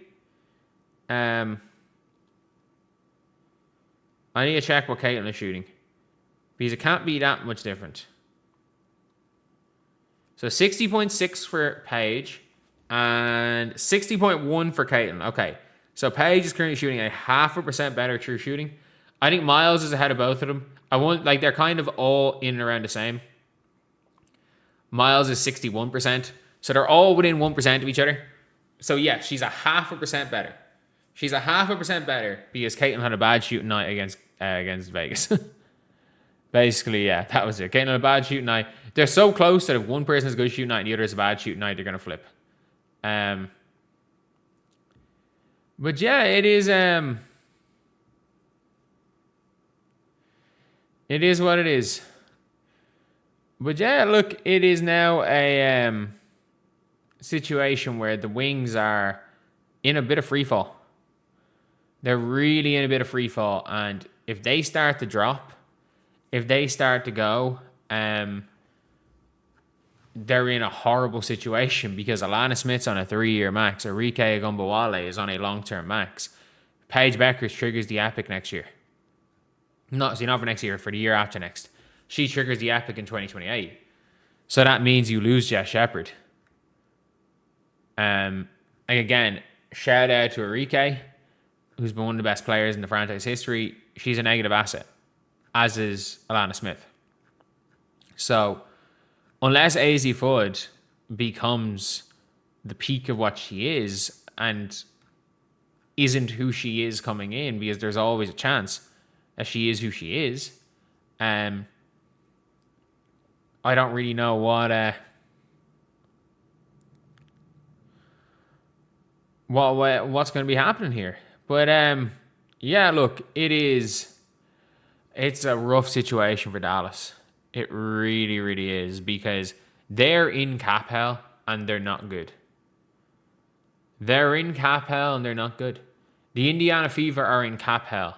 I need to check what Caitlin is shooting, because it can't be that much different. So 60.6 for Paige and 60.1 for Caitlin. Okay, so Paige is currently shooting a 0.5% better true shooting. I think Miles is ahead of both of them. They're kind of all in and around the same. Miles is 61%, so they're all within 1% of each other. So yeah, she's a 0.5% better. She's a 0.5% better because Caitlin had a bad shooting night against Vegas. Basically, yeah, that was it. Caitlin had a bad shooting night. They're so close that if one person has a good shooting night and the other has a bad shooting night, they're going to flip. But yeah, it is what it is. But yeah, look, it is now a situation where the Wings are in a bit of free fall. They're really in a bit of free fall, and if they start to drop, if they start to go, they're in a horrible situation because Alana Smith's on a 3-year max. Arike Ogunbowale is on a long-term max. Paige Bueckers triggers the epic next year. Not for next year, for the year after next. She triggers the epic in 2028. So that means you lose Jess Shepherd. And again, shout out to Arike, who's been one of the best players in the franchise history. She's a negative asset, as is Alana Smith. So unless AZ Fudd becomes the peak of what she is and isn't who she is coming in, because there's always a chance that she is who she is, I don't really know what's going to be happening here. But yeah, look, it's a rough situation for Dallas. It really, really is, because they're in cap hell and they're not good. They're in cap hell and they're not good. The Indiana Fever are in cap hell,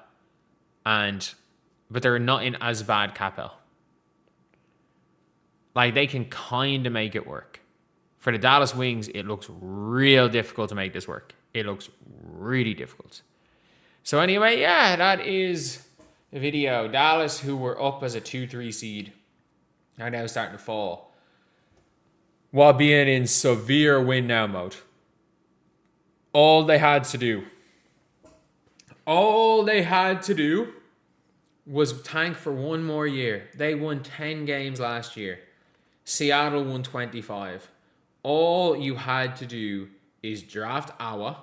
but they're not in as bad cap hell. Like, they can kind of make it work. For the Dallas Wings, it looks real difficult to make this work. It looks really difficult. So anyway, yeah, that is the video. Dallas, who were up as a 2-3 seed, are now starting to fall, while being in severe win now mode. All they had to do was tank for one more year. They won 10 games last year. Seattle won 25. All you had to do is draft Awa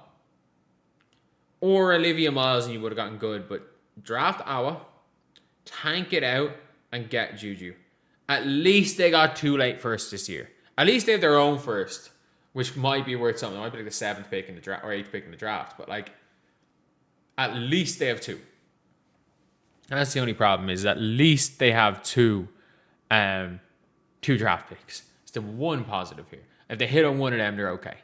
or Olivia Miles and you would have gotten good, but draft Awa, tank it out, and get Juju. At least they got 2 late firsts this year. At least they have their own first, which might be worth something. It might be like the 7th pick in the draft or 8th pick in the draft, but like, at least they have 2. That's the only problem, is at least they have 2 draft picks. It's the one positive here. If they hit on one of them, they're okay.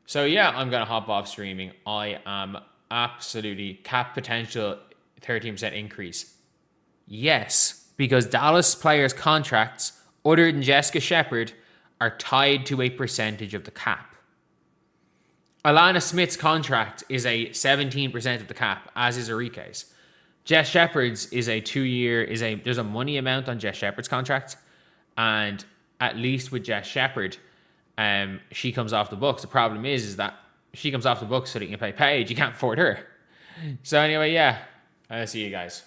So yeah, I'm going to hop off streaming. I am absolutely cap potential 13% increase. Yes, because Dallas players' contracts, other than Jessica Shepherd, are tied to a percentage of the cap. Alana Smith's contract is a 17% of the cap, as is Arike's. Jess Shepherd's is a 2-year, there's a money amount on Jess Shepherd's contract, and at least with Jess Shepherd, she comes off the books. The problem is that she comes off the books so that you can pay Paige. You can't afford her. So anyway, yeah, I'll see you guys.